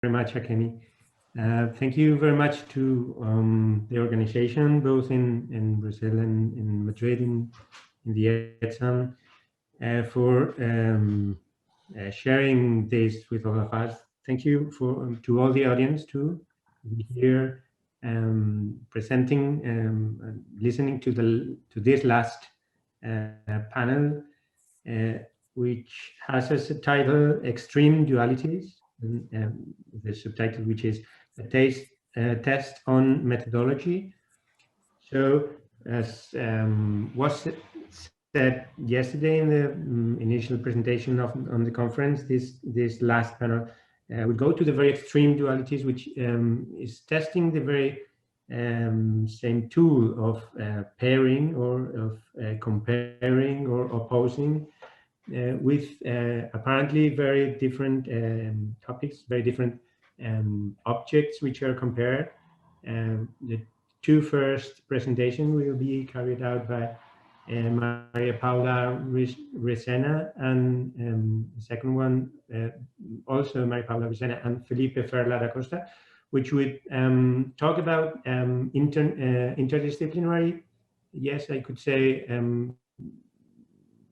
very much, Akemi. Thank you very much to the organization, both in Brazil and in Madrid, in the ETSAM, for sharing this with all of us. Thank you to all the audience to be here presenting, listening to this last panel, which has as a title "Extreme Dualities," the subtitle, which is a test on methodology. So, as was said yesterday in the initial presentation on the conference, this last panel will go to the very extreme dualities, which is testing the very same tool of pairing or of comparing or opposing with apparently very different topics, very different objects which are compared. The two first presentations will be carried out by Maria Paula Grisena, and the second one also Maria Paula Grisena and Felipe Ferla da Costa, which would talk about interdisciplinary, yes, I could say,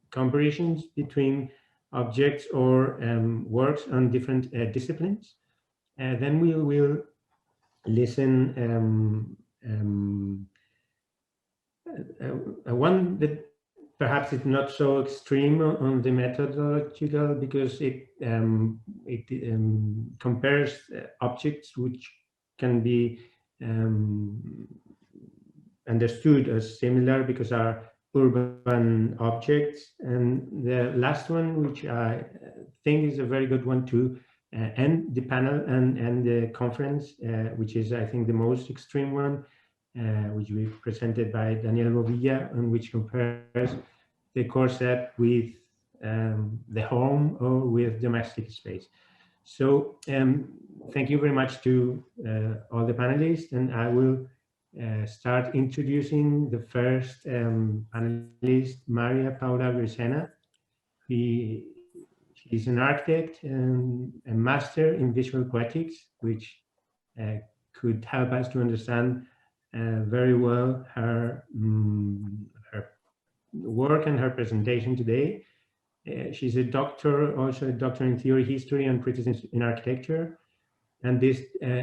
comparisons between objects or works on different disciplines. Then we will listen one that perhaps is not so extreme on the methodological, because it compares objects which can be understood as similar because are urban objects. And the last one, which I think is a very good one to end the panel and the conference, which is, I think, the most extreme one, which we presented by Daniel Bobilla, and which compares the core set with the home or with domestic space. So thank you very much to all the panelists, and I will start introducing the first panelist, Maria Paula Grisena. She's an architect and a master in visual poetics, which could help us to understand very well her work and her presentation today. She's a doctor, also a doctor in theory, history, and criticism in architecture, and this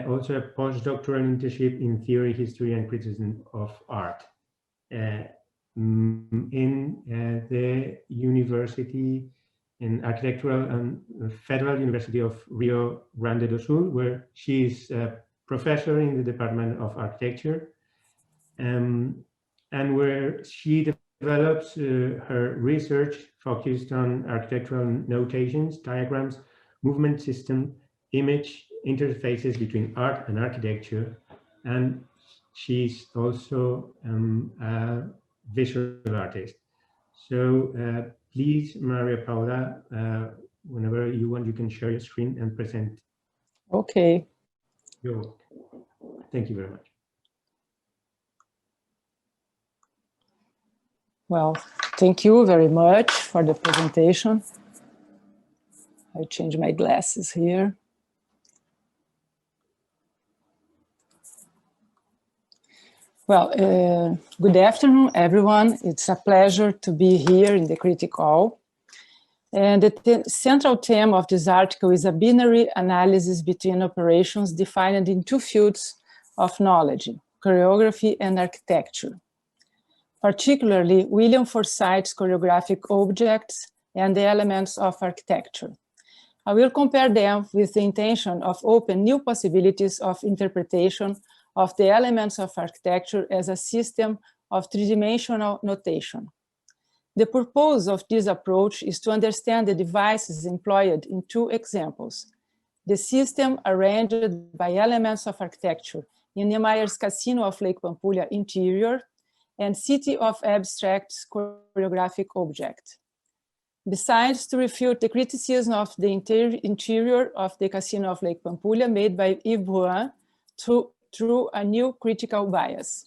also a postdoctoral internship in theory, history, and criticism of art in the University in Architectural and Federal University of Rio Grande do Sul, where she is a professor in the Department of Architecture, and where she develops her research focused on architectural notations, diagrams, movement system, image interfaces between art and architecture, and she's also a visual artist. So please, Maria Paula, whenever you want, you can share your screen and present. Okay. Thank you very much. Well, thank you very much for the presentation. I change my glasses here. Well, good afternoon, everyone. It's a pleasure to be here in the Critical. And the central theme of this article is a binary analysis between operations defined in two fields of knowledge, choreography and architecture. Particularly, William Forsythe's choreographic objects and the elements of architecture. I will compare them with the intention of open new possibilities of interpretation of the elements of architecture as a system of three-dimensional notation. The purpose of this approach is to understand the devices employed in two examples: the system arranged by elements of architecture in Niemeyer's Casino of Lake Pampulha interior and City of Abstract's choreographic object. Besides, to refute the criticism of the interior of the Casino of Lake Pampulha made by Yves Bruin through a new critical bias.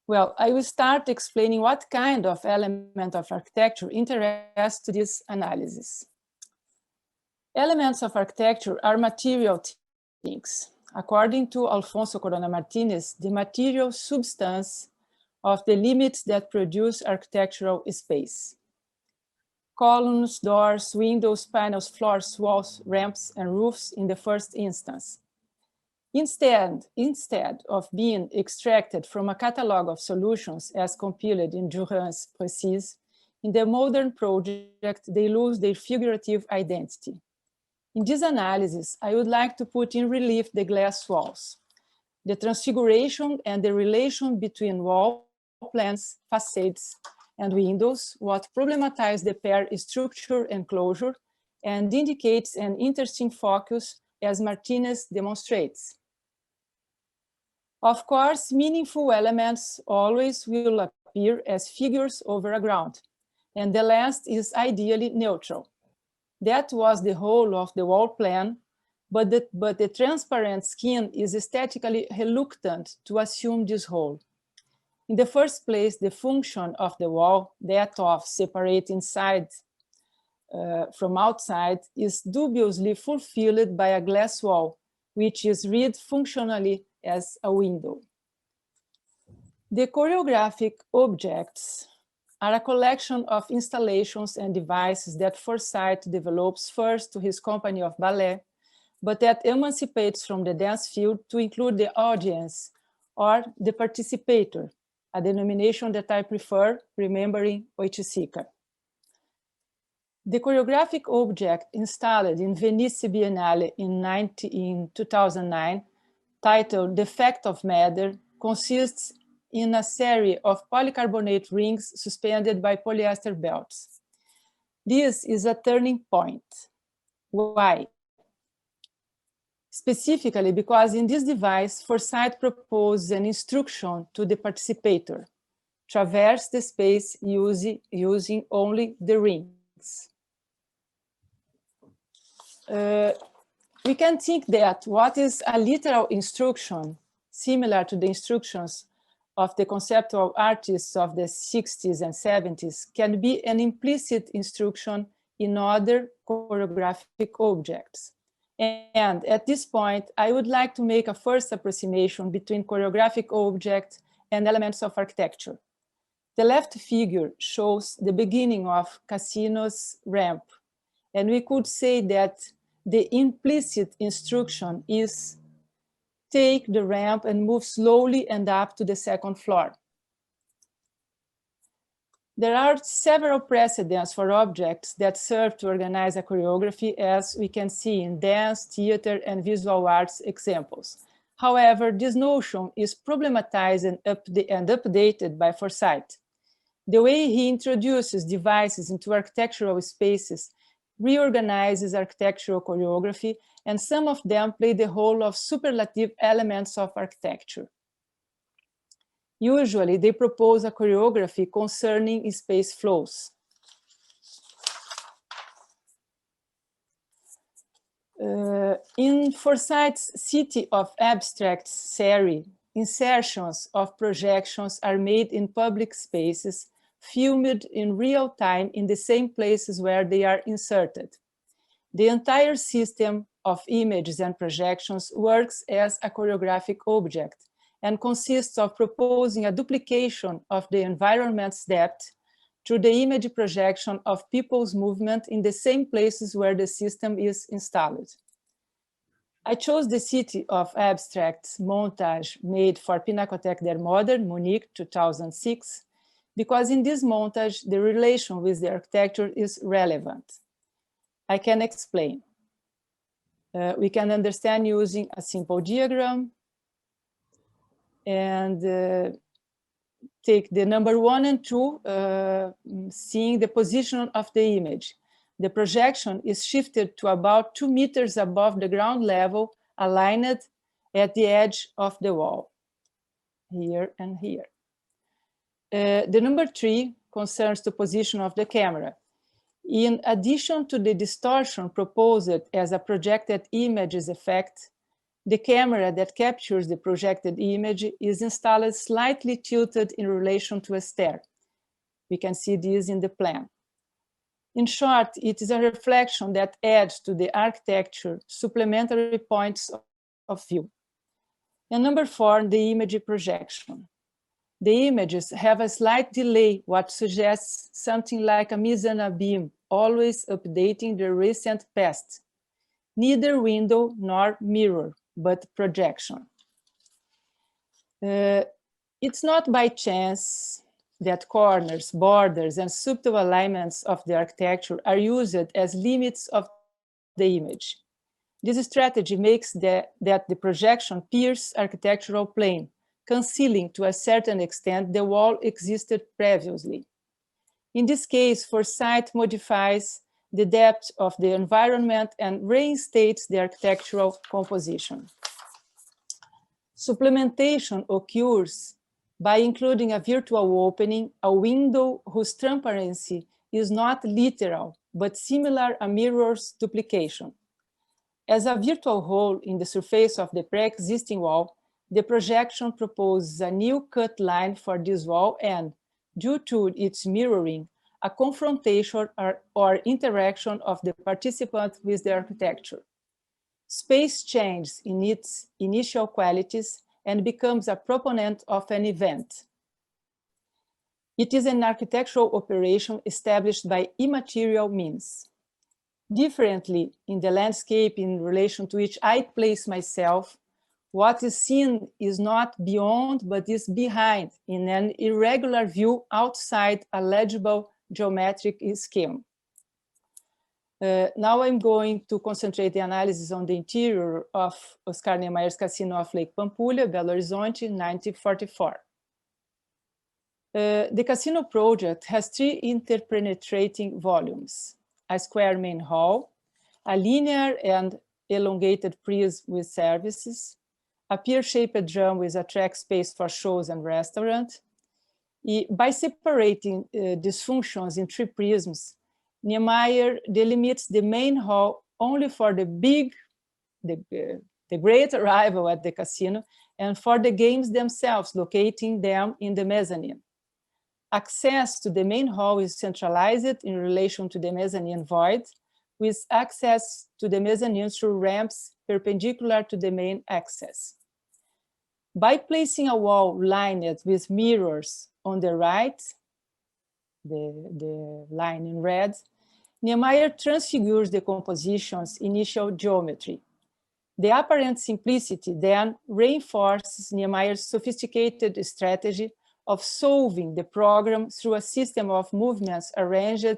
Well, I will start explaining what kind of element of architecture interests to this analysis. Elements of architecture are material things. According to Alfonso Corona Martinez, the material substance of the limits that produce architectural space. Columns, doors, windows, panels, floors, walls, ramps, and roofs in the first instance. Instead of being extracted from a catalog of solutions as compiled in Durand's Précise, in the modern project, they lose their figurative identity. In this analysis, I would like to put in relief the glass walls, the transfiguration and the relation between wall plans, facades, and windows, what problematize the pair structure and closure, and indicates an interesting focus, as Martinez demonstrates. Of course, meaningful elements always will appear as figures over a ground, and the last is ideally neutral. That was the whole of the wall plan, but the transparent skin is aesthetically reluctant to assume this whole. In the first place, the function of the wall, that of separate inside from outside, is dubiously fulfilled by a glass wall, which is read functionally as a window. The choreographic objects are a collection of installations and devices that Forsyth develops first to his company of ballet, but that emancipates from the dance field to include the audience or the participator, a denomination that I prefer, remembering Oiticica. The choreographic object installed in Venice Biennale in 2009, titled The Fact of Matter, consists in a series of polycarbonate rings suspended by polyester belts. This is a turning point. Why? Specifically because in this device, Forsyth proposes an instruction to the participator: traverse the space using only the rings. We can think that what is a literal instruction, similar to the instructions of the conceptual artists of the 60s and 70s, can be an implicit instruction in other choreographic objects. And at this point, I would like to make a first approximation between choreographic objects and elements of architecture. The left figure shows the beginning of Cassino's ramp, and we could say that the implicit instruction is take the ramp and move slowly and up to the second floor. There are several precedents for objects that serve to organize a choreography, as we can see in dance, theater, and visual arts examples. However, this notion is problematized and updated by Forsyth. The way he introduces devices into architectural spaces reorganizes architectural choreography, and some of them play the role of superlative elements of architecture. Usually, they propose a choreography concerning space flows. In Forsyth's City of Abstracts series, insertions of projections are made in public spaces, filmed in real time in the same places where they are inserted. The entire system of images and projections works as a choreographic object and consists of proposing a duplication of the environment's depth through the image projection of people's movement in the same places where the system is installed. I chose the City of Abstracts montage made for Pinacothèque der Moderne, Munich, 2006, because in this montage, the relation with the architecture is relevant. I can explain. We can understand using a simple diagram and take the number 1 and 2, seeing the position of the image. The projection is shifted to about 2 meters above the ground level, aligned at the edge of the wall, here and here. The number 3 concerns the position of the camera. In addition to the distortion proposed as a projected images effect, the camera that captures the projected image is installed slightly tilted in relation to a stair. We can see this in the plan. In short, it is a reflection that adds to the architecture supplementary points of view. And number 4, the image projection. The images have a slight delay, what suggests something like a mise-en beam, always updating the recent past. Neither window nor mirror, but projection. It's not by chance that corners, borders, and subtle alignments of the architecture are used as limits of the image. This strategy makes that the projection pierces architectural plane, concealing to a certain extent the wall existed previously. In this case, foresight modifies the depth of the environment and reinstates the architectural composition. Supplementation occurs by including a virtual opening, a window whose transparency is not literal, but similar a mirror's duplication. As a virtual hole in the surface of the pre-existing wall, the projection proposes a new cut line for this wall and, due to its mirroring, a confrontation or interaction of the participant with the architecture. Space changes in its initial qualities and becomes a proponent of an event. It is an architectural operation established by immaterial means. Differently, in the landscape in relation to which I place myself, what is seen is not beyond, but is behind in an irregular view outside a legible geometric scheme. Now I'm going to concentrate the analysis on the interior of Oscar Niemeyer's Casino of Lake Pampulha, Belo Horizonte, 1944. The casino project has 3 interpenetrating volumes: a square main hall, a linear and elongated prism with services, a pear-shaped drum with a track space for shows and restaurant. By separating these functions in 3 prisms, Niemeyer delimits the main hall only for the great arrival at the casino and for the games themselves, locating them in the mezzanine. Access to the main hall is centralized in relation to the mezzanine void, with access to the mezzanine through ramps perpendicular to the main access. By placing a wall lined with mirrors on the right, the line in red, Niemeyer transfigures the composition's initial geometry. The apparent simplicity then reinforces Niemeyer's sophisticated strategy of solving the program through a system of movements arranged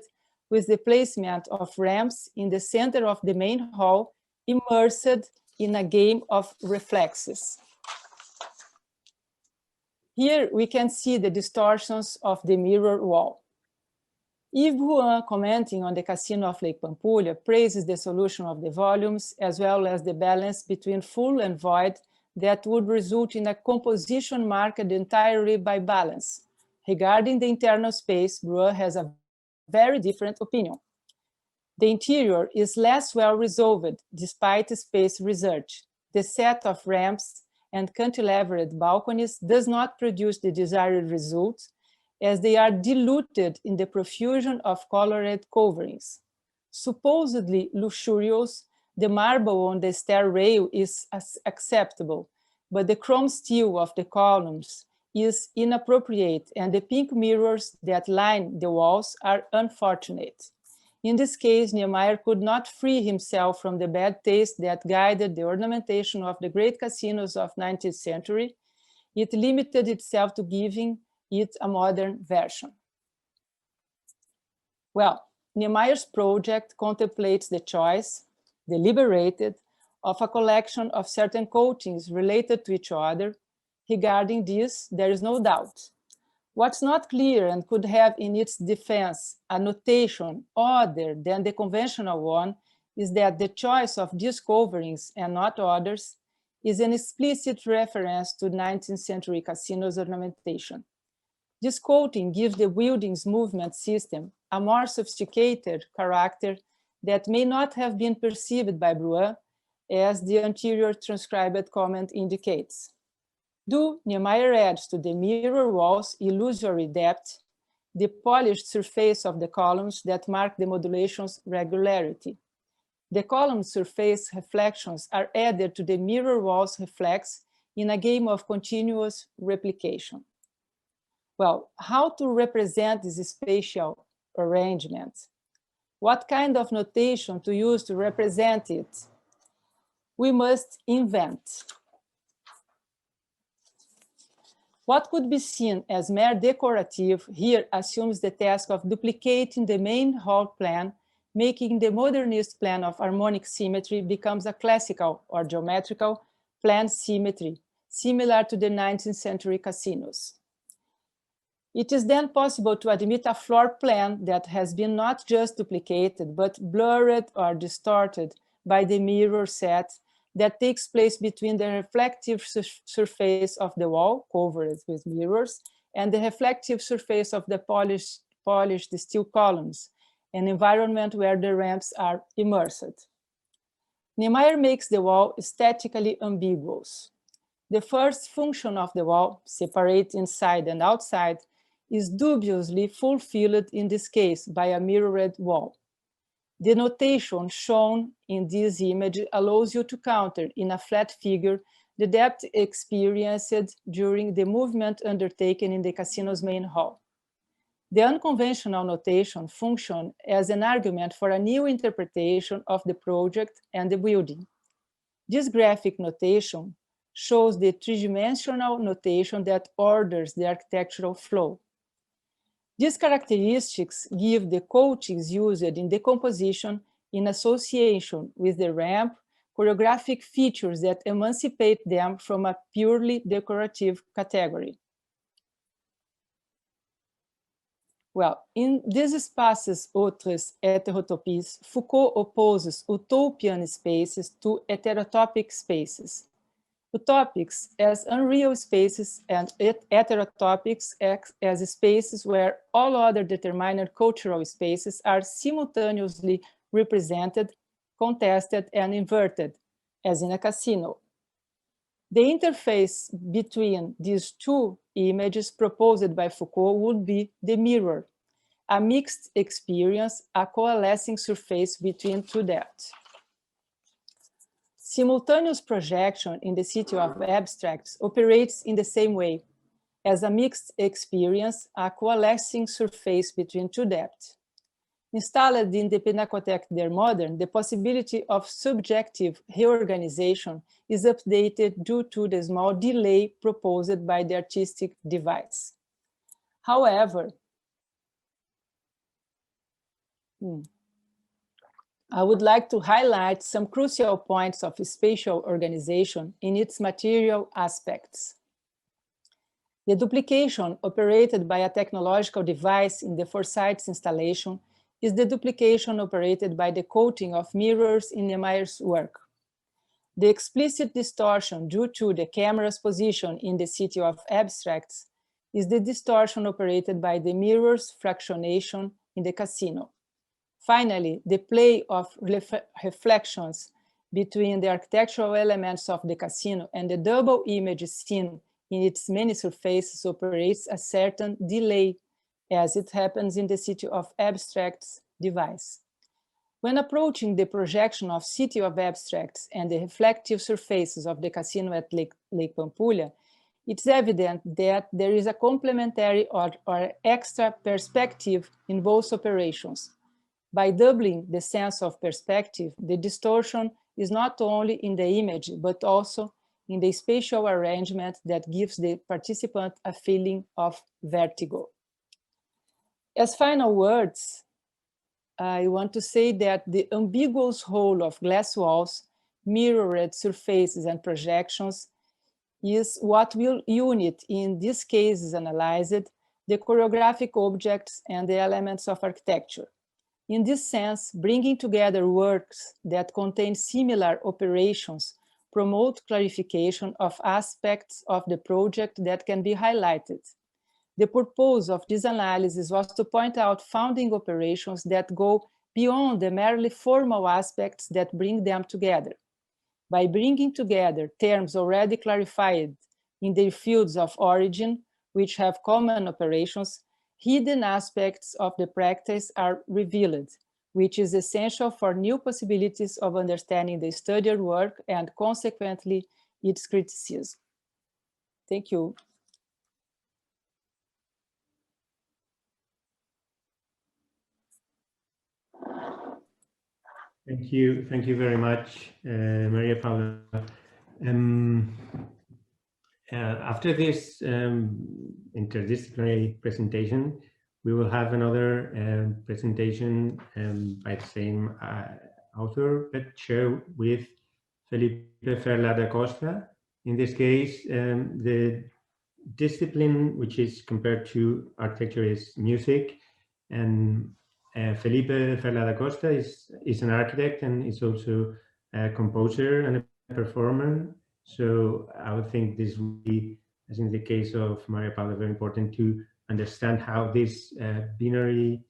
with the placement of ramps in the center of the main hall, immersed in a game of reflexes. Here we can see the distortions of the mirror wall. Yves Rouen, commenting on the Casino of Lake Pampulha, praises the solution of the volumes as well as the balance between full and void that would result in a composition marked entirely by balance. Regarding the internal space, Rouen has a very different opinion. The interior is less well resolved despite space research. The set of ramps and cantilevered balconies does not produce the desired results, as they are diluted in the profusion of colored coverings. Supposedly luxurious, the marble on the stair rail is acceptable, but the chrome steel of the columns is inappropriate, and the pink mirrors that line the walls are unfortunate. In this case, Niemeyer could not free himself from the bad taste that guided the ornamentation of the great casinos of 19th century. It limited itself to giving it a modern version. Well, Niemeyer's project contemplates the choice, deliberated, of a collection of certain coatings related to each other. Regarding this, there is no doubt. What's not clear and could have in its defense a notation other than the conventional one is that the choice of these coverings and not others is an explicit reference to 19th century casinos ornamentation. This coating gives the building's movement system a more sophisticated character that may not have been perceived by Rouen, as the anterior transcribed comment indicates. Do Niemeyer adds to the mirror wall's illusory depth the polished surface of the columns that mark the modulation's regularity. The column surface reflections are added to the mirror walls reflex in a game of continuous replication. Well, how to represent this spatial arrangement? What kind of notation to use to represent it? We must invent. What could be seen as mere decorative here assumes the task of duplicating the main hall plan, making the modernist plan of harmonic symmetry becomes a classical or geometrical plan symmetry, similar to the 19th century casinos. It is then possible to admit a floor plan that has been not just duplicated, but blurred or distorted by the mirror set that takes place between the reflective surface of the wall, covered with mirrors, and the reflective surface of the polished steel columns, an environment where the ramps are immersed. Niemeyer makes the wall aesthetically ambiguous. The first function of the wall, separate inside and outside, is dubiously fulfilled in this case by a mirrored wall. The notation shown in this image allows you to counter in a flat figure the depth experienced during the movement undertaken in the casino's main hall. The unconventional notation functions as an argument for a new interpretation of the project and the building. This graphic notation shows the three-dimensional notation that orders the architectural flow. These characteristics give the coatings used in the composition in association with the ramp choreographic features that emancipate them from a purely decorative category. Well, in these espaces autres heterotopies, Foucault opposes utopian spaces to heterotopic spaces. Utopics as unreal spaces and heterotopics as spaces where all other determined cultural spaces are simultaneously represented, contested, and inverted, as in a casino. The interface between these two images proposed by Foucault would be the mirror, a mixed experience, a coalescing surface between two depths. Simultaneous projection in the city of abstracts operates in the same way, as a mixed experience, a coalescing surface between two depths. Installed in the Pinacothèque der Modern, the possibility of subjective reorganization is updated due to the small delay proposed by the artistic device. However, I would like to highlight some crucial points of spatial organization in its material aspects. The duplication operated by a technological device in the Forsyth's installation is the duplication operated by the coating of mirrors in Niemeyer's work. The explicit distortion due to the camera's position in the city of abstracts is the distortion operated by the mirror's fractionation in the casino. Finally, the play of reflections between the architectural elements of the casino and the double image seen in its many surfaces operates a certain delay, as it happens in the city of abstracts device. When approaching the projection of city of abstracts and the reflective surfaces of the casino at Lake Pampulha, it's evident that there is a complementary or extra perspective in both operations. By doubling the sense of perspective, the distortion is not only in the image, but also in the spatial arrangement that gives the participant a feeling of vertigo. As final words, I want to say that the ambiguous role of glass walls, mirrored surfaces, and projections is what will unite, in these cases analyzed, the choreographic objects and the elements of architecture. In this sense, bringing together works that contain similar operations promote clarification of aspects of the project that can be highlighted. The purpose of this analysis was to point out founding operations that go beyond the merely formal aspects that bring them together. By bringing together terms already clarified in their fields of origin, which have common operations, hidden aspects of the practice are revealed, which is essential for new possibilities of understanding the studied work and consequently its criticism. Thank you. Thank you very much, Maria Paula. After this interdisciplinary presentation, we will have another presentation by the same author, but shared with Felipe Ferla da Costa. In this case, the discipline which is compared to architecture is music, and Felipe Ferla da Costa is an architect and is also a composer and a performer. So I would think this would be, as in the case of Maria Paula, very important to understand how this binary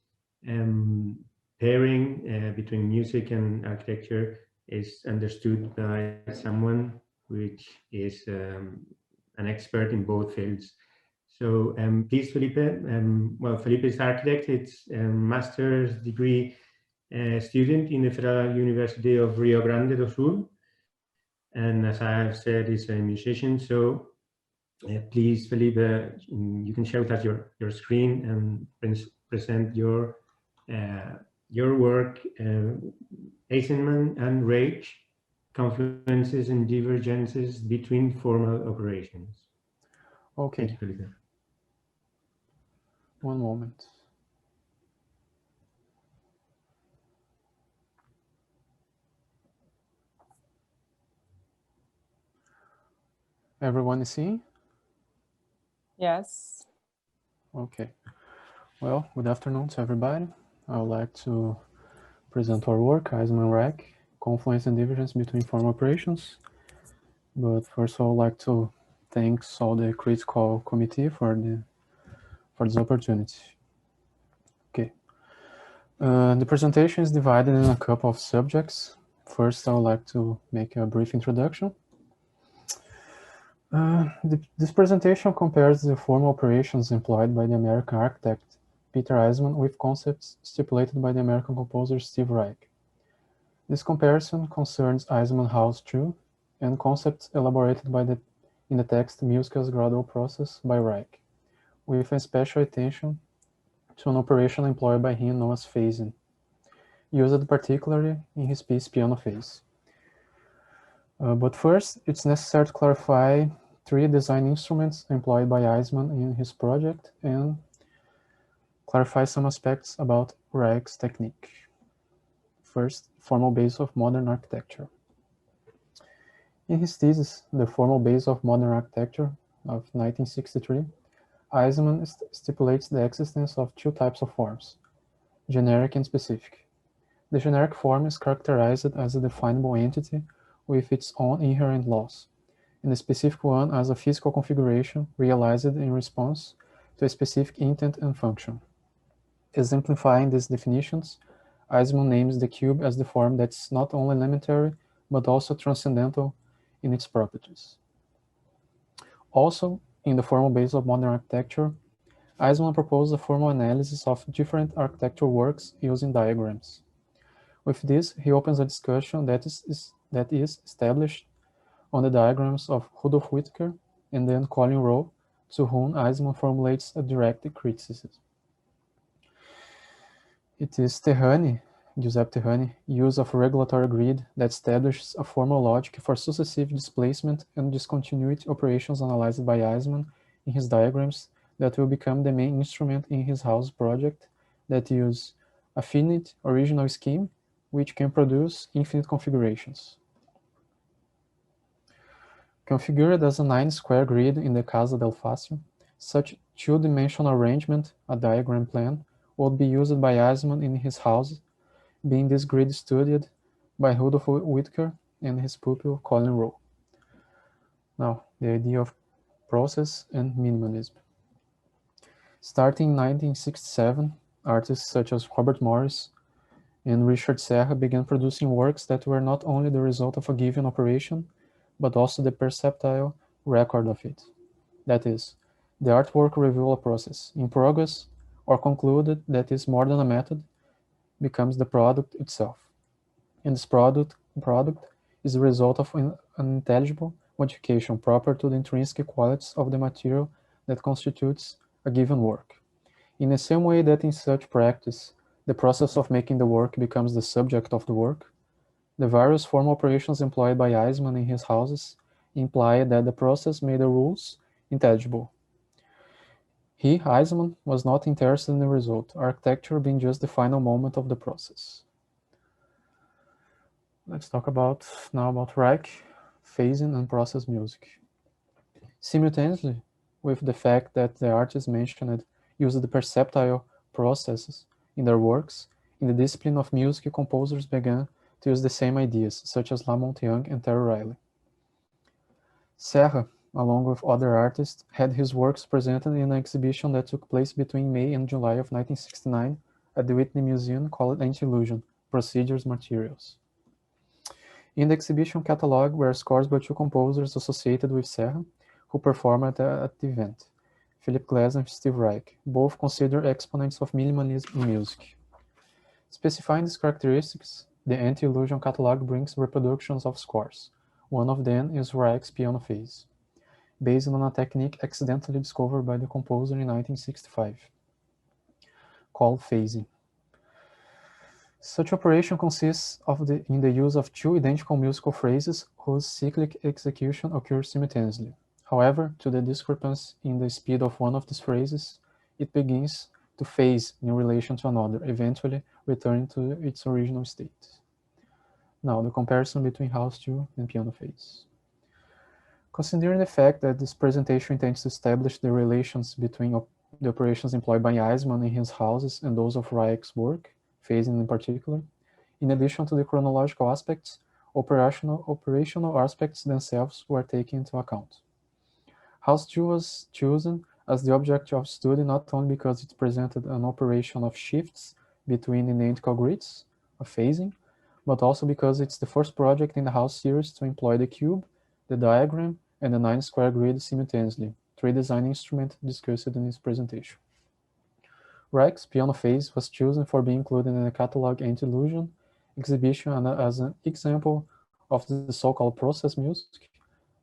pairing between music and architecture is understood by someone which is an expert in both fields. So please, Felipe. Well, Felipe is architect. It's a master's degree student in the Federal University of Rio Grande do Sul. And as I have said, he's a musician. So please, Felipe, you can share with us your screen and present your work, Eisenman and Rage, Confluences and Divergences Between Formal Operations. Okay. Thank you, Felipe. One moment. Everyone is seeing? Yes. Okay. Well, good afternoon to everybody. I would like to present our work, Eisenman Rag, Confluence and Divergence Between Formal Operations. But first, I would like to thank all the critical committee for this opportunity. Okay. The presentation is divided in a couple of subjects. First, I would like to make a brief introduction. This presentation compares the formal operations employed by the American architect Peter Eisenman with concepts stipulated by the American composer Steve Reich. This comparison concerns Eisenman House 2 and concepts elaborated in the text Music as Gradual Process by Reich, with a special attention to an operation employed by him known as phasing, used particularly in his piece Piano Phase. But first, it's necessary to clarify 3 design instruments employed by Eisenman in his project and clarify some aspects about Reich's technique. First, formal base of modern architecture. In his thesis, The Formal Base of Modern Architecture of 1963, Eisenman stipulates the existence of 2 types of forms, generic and specific. The generic form is characterized as a definable entity with its own inherent laws, and the specific one as a physical configuration realized in response to a specific intent and function. Exemplifying these definitions, Eisenman names the cube as the form that's not only elementary, but also transcendental in its properties. Also, in the formal base of modern architecture, Eisenman proposed a formal analysis of different architectural works using diagrams. With this, he opens a discussion that is established on the diagrams of Rudolf Whittaker and then Colin Rowe, to whom Eisenman formulates a direct criticism. It is Giuseppe Terrani, use of a regulatory grid that establishes a formal logic for successive displacement and discontinuity operations analyzed by Eisenman in his diagrams that will become the main instrument in his house project that use a finite original scheme which can produce infinite configurations. Configured as a 9-square grid in the Casa del Fácio, such 2-dimensional arrangement, a diagram plan, would be used by Eisenman in his house, being this grid studied by Rudolf Whittaker and his pupil Colin Rowe. Now, the idea of process and minimalism. Starting in 1967, artists such as Robert Morris and Richard Serra began producing works that were not only the result of a given operation, but also the perceptual record of it. That is, the artwork reveals a process in progress or concluded that is more than a method, becomes the product itself. And this product is the result of an intelligible modification proper to the intrinsic qualities of the material that constitutes a given work. In the same way that in such practice, the process of making the work becomes the subject of the work, the various formal operations employed by Eismann in his houses imply that the process made the rules intelligible. He, Eismann, was not interested in the result, architecture being just the final moment of the process. Let's talk now about Reich, phasing, and process music. Simultaneously with the fact that the artists mentioned used the perceptual processes in their works, in the discipline of music, composers began to use the same ideas, such as Lamont Young and Terry Riley. Serra, along with other artists, had his works presented in an exhibition that took place between May and July of 1969 at the Whitney Museum called Anti-Illusion, Procedures, Materials. In the exhibition catalog were scores by two composers associated with Serra, who performed at the event, Philip Glass and Steve Reich, both considered exponents of minimalism in music. Specifying these characteristics, the Anti-Illusion catalog brings reproductions of scores. One of them is Reich's piano phase, based on a technique accidentally discovered by the composer in 1965, called phasing. Such operation consists in the use of two identical musical phrases whose cyclic execution occurs simultaneously. However, to the discrepancy in the speed of one of these phrases, it begins to phase in relation to another, eventually returning to its original state. Now, the comparison between house 2 and piano phase. Considering the fact that this presentation intends to establish the relations between the operations employed by Eismann in his houses and those of Reich's work, phasing in particular, in addition to the chronological aspects, operational aspects themselves were taken into account. House 2 was chosen as the object of study not only because it presented an operation of shifts between identical grids, of phasing, but also because it's the first project in the house series to employ the cube, the diagram, and the 9-square grid simultaneously, 3 design instruments discussed in this presentation. Reich's piano phase was chosen for being included in the catalog Anti-Illusion exhibition and as an example of the so-called process music,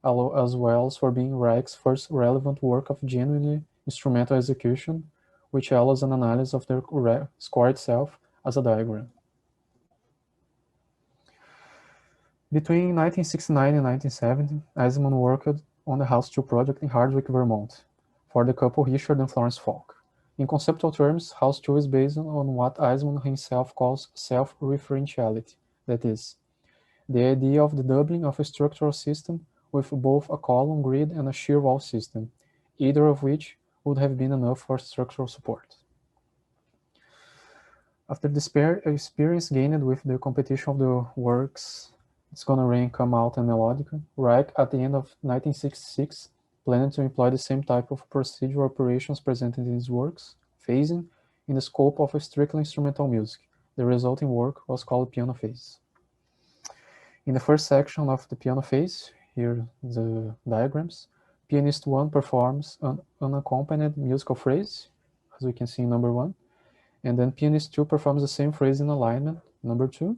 as well as for being Reich's first relevant work of genuinely instrumental execution, which allows an analysis of the score itself as a diagram. Between 1969 and 1970, Eismann worked on the House 2 project in Hardwick, Vermont, for the couple Richard and Florence Falk. In conceptual terms, House 2 is based on what Eismann himself calls self-referentiality, that is, the idea of the doubling of a structural system with both a column grid and a shear wall system, either of which would have been enough for structural support. After the experience gained with the competition of the works It's Gonna Rain, Come Out, and Melodica, Reich, at the end of 1966, planned to employ the same type of procedural operations presented in his works, phasing, in the scope of a strictly instrumental music. The resulting work was called piano phase. In the first section of the piano phase, here the diagrams, pianist 1 performs an unaccompanied musical phrase, as we can see in number 1, and then pianist 2 performs the same phrase in alignment, number 2,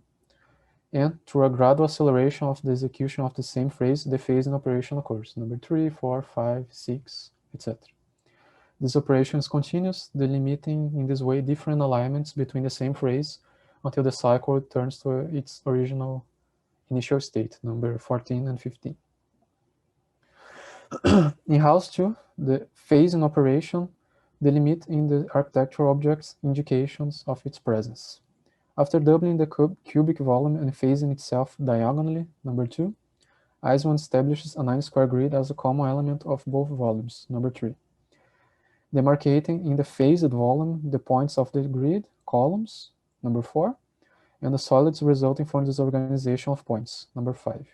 and through a gradual acceleration of the execution of the same phrase, the phasing operation occurs, number 3, 4, 5, 6, etc. This operation is continuous, delimiting in this way different alignments between the same phrase until the cycle returns to its original initial state, number 14 and 15. In House 2, the phasing operation delimit in the architectural objects indications of its presence. After doubling the cubic volume and phasing itself diagonally, number 2, Eismann establishes a 9-square grid as a common element of both volumes, number 3. Demarcating in the phased volume the points of the grid, columns, number 4, and the solids resulting from this organization of points, number 5.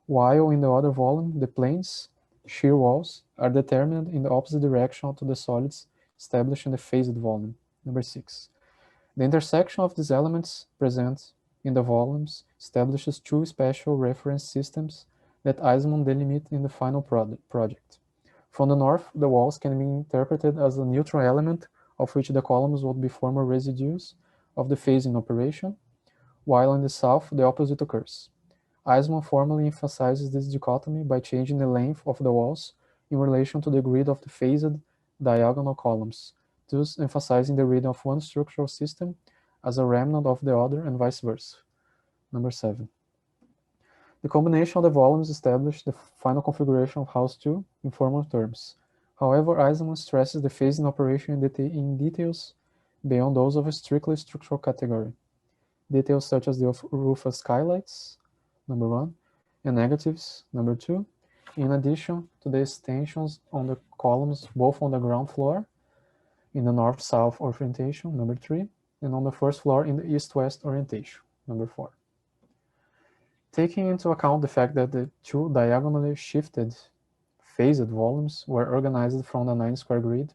While in the other volume, the planes, shear walls, are determined in the opposite direction to the solids established in the phased volume, number 6. The intersection of these elements present in the volumes establishes 2 special reference systems that Eismann delimit in the final project. From the north, the walls can be interpreted as a neutral element of which the columns would be former residues of the phasing operation, while in the south the opposite occurs. Eisman formally emphasizes this dichotomy by changing the length of the walls in relation to the grid of the phased diagonal columns, thus emphasizing the reading of one structural system as a remnant of the other and vice versa. Number 7. The combination of the volumes established the final configuration of House 2 in formal terms. However, Eisman stresses the phasing operation in details beyond those of a strictly structural category. Details such as the roof skylights, number 1, and negatives, number 2, in addition to the extensions on the columns both on the ground floor in the north-south orientation, number 3, and on the first floor in the east-west orientation, number 4. Taking into account the fact that the two diagonally shifted phased volumes were organized from the 9-square grid,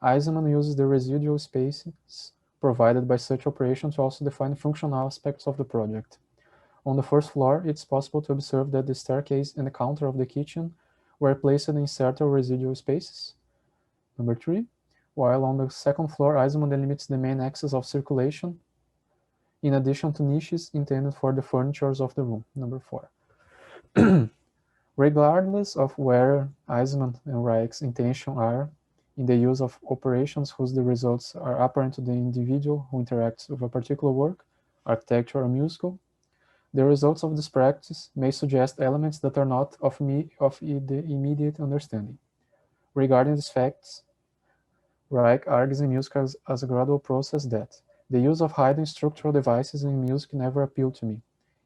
Eisman uses the residual spaces provided by such operation to also define functional aspects of the project. On the first floor, it's possible to observe that the staircase and the counter of the kitchen were placed in certain residual spaces, number 3, while on the second floor, Eisman delimits the main axis of circulation, in addition to niches intended for the furnitures of the room, number 4. Regardless of where Eisman and Reich's intention are in the use of operations whose the results are apparent to the individual who interacts with a particular work, architecture or musical, the results of this practice may suggest elements that are not of the immediate understanding. Regarding these facts, Reich argues in music as a gradual process that the use of hidden structural devices in music never appealed to me.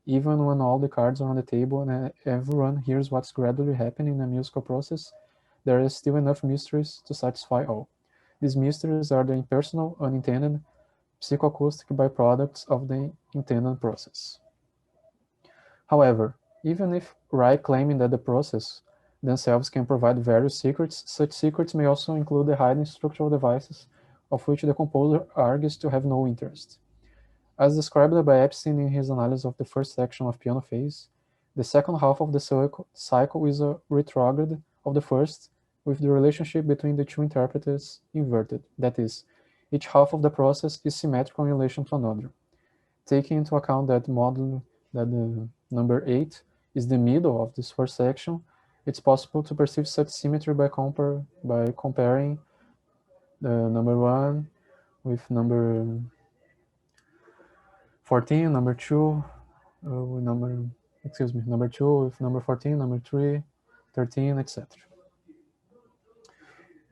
Even when all the cards are on the table and everyone hears what's gradually happening in a musical process, there is still enough mysteries to satisfy all. These mysteries are the impersonal, unintended, psychoacoustic byproducts of the intended process. However, even if Reich claiming that the process themselves can provide various secrets, such secrets may also include the hidden structural devices of which the composer argues to have no interest. As described by Epstein in his analysis of the first section of Piano Phase, the second half of the cycle is a retrograde of the first, with the relationship between the two interpreters inverted. That is, each half of the process is symmetrical in relation to another. Taking into account that the number 8 is the middle of this first section, it's possible to perceive such symmetry by comparing the number 1 with number 14, number 2 number 2 with number 14, number 3, 13, etc.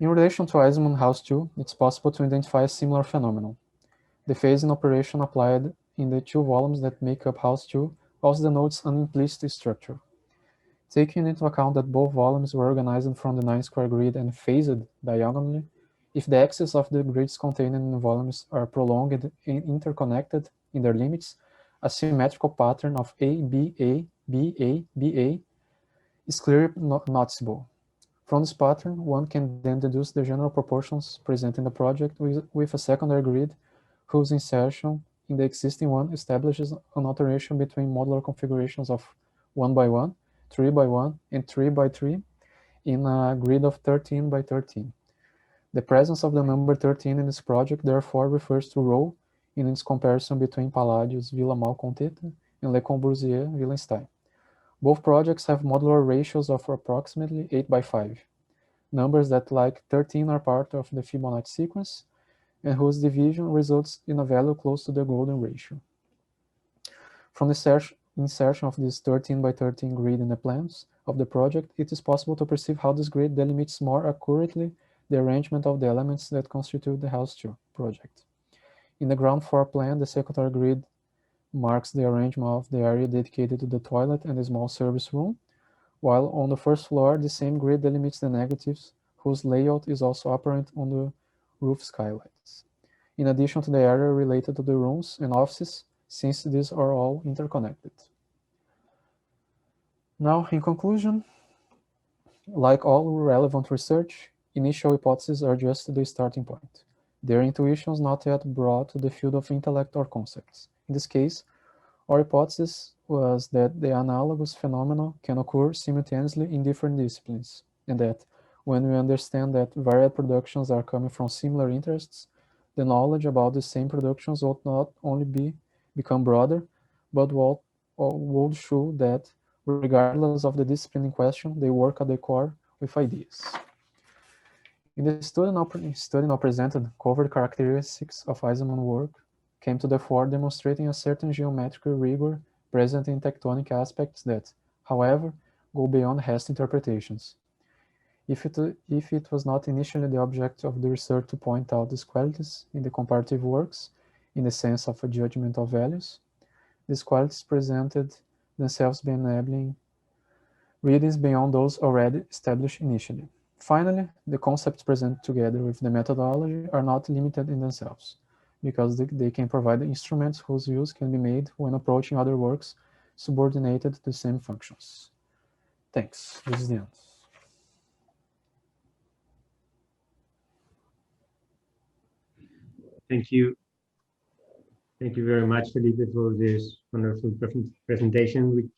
In relation to Eisman House 2, it's possible to identify a similar phenomenon. The phasing operation applied in the two volumes that make up House 2 also denotes an implicit structure. Taking into account that both volumes were organized from the 9-square grid and phased diagonally, if the axes of the grids contained in the volumes are prolonged and interconnected in their limits, a symmetrical pattern of A, B, A, B, A, B, A is clearly noticeable. From this pattern, one can then deduce the general proportions present in the project with a secondary grid whose insertion in the existing one establishes an alternation between modular configurations of 1 by 1, 3 by 1, and 3 by 3 in a grid of 13 by 13. The presence of the number 13 in this project therefore refers to row in its comparison between Palladius Villa Malcontenta and Le Corbusier Willenstein. Both projects have modular ratios of approximately 8 by 5, numbers that, like 13, are part of the Fibonacci sequence, and whose division results in a value close to the golden ratio. From the insertion of this 13 by 13 grid in the plans of the project, it is possible to perceive how this grid delimits more accurately the arrangement of the elements that constitute the House 2 project. In the ground floor plan, the secondary grid marks the arrangement of the area dedicated to the toilet and the small service room, while on the first floor, the same grid delimits the negatives, whose layout is also apparent on the roof skylights, in addition to the area related to the rooms and offices, since these are all interconnected. Now, in conclusion, like all relevant research, initial hypotheses are just the starting point. Their intuitions not yet brought to the field of intellect or concepts. In this case, our hypothesis was that the analogous phenomena can occur simultaneously in different disciplines, and that when we understand that varied productions are coming from similar interests, the knowledge about the same productions would not only become broader, but would show that, regardless of the discipline in question, they work at the core with ideas. In the study now presented, covered characteristics of Eisenman's work came to the fore, demonstrating a certain geometrical rigor present in tectonic aspects that, however, go beyond hasty interpretations. If it was not initially the object of the research to point out these qualities in the comparative works, in the sense of a judgment of values, these qualities presented themselves by enabling readings beyond those already established initially. Finally, the concepts presented together with the methodology are not limited in themselves, because they can provide instruments whose use can be made when approaching other works subordinated to the same functions. Thanks. This is the end. Thank you. Thank you very much, Felipe, for this wonderful presentation. We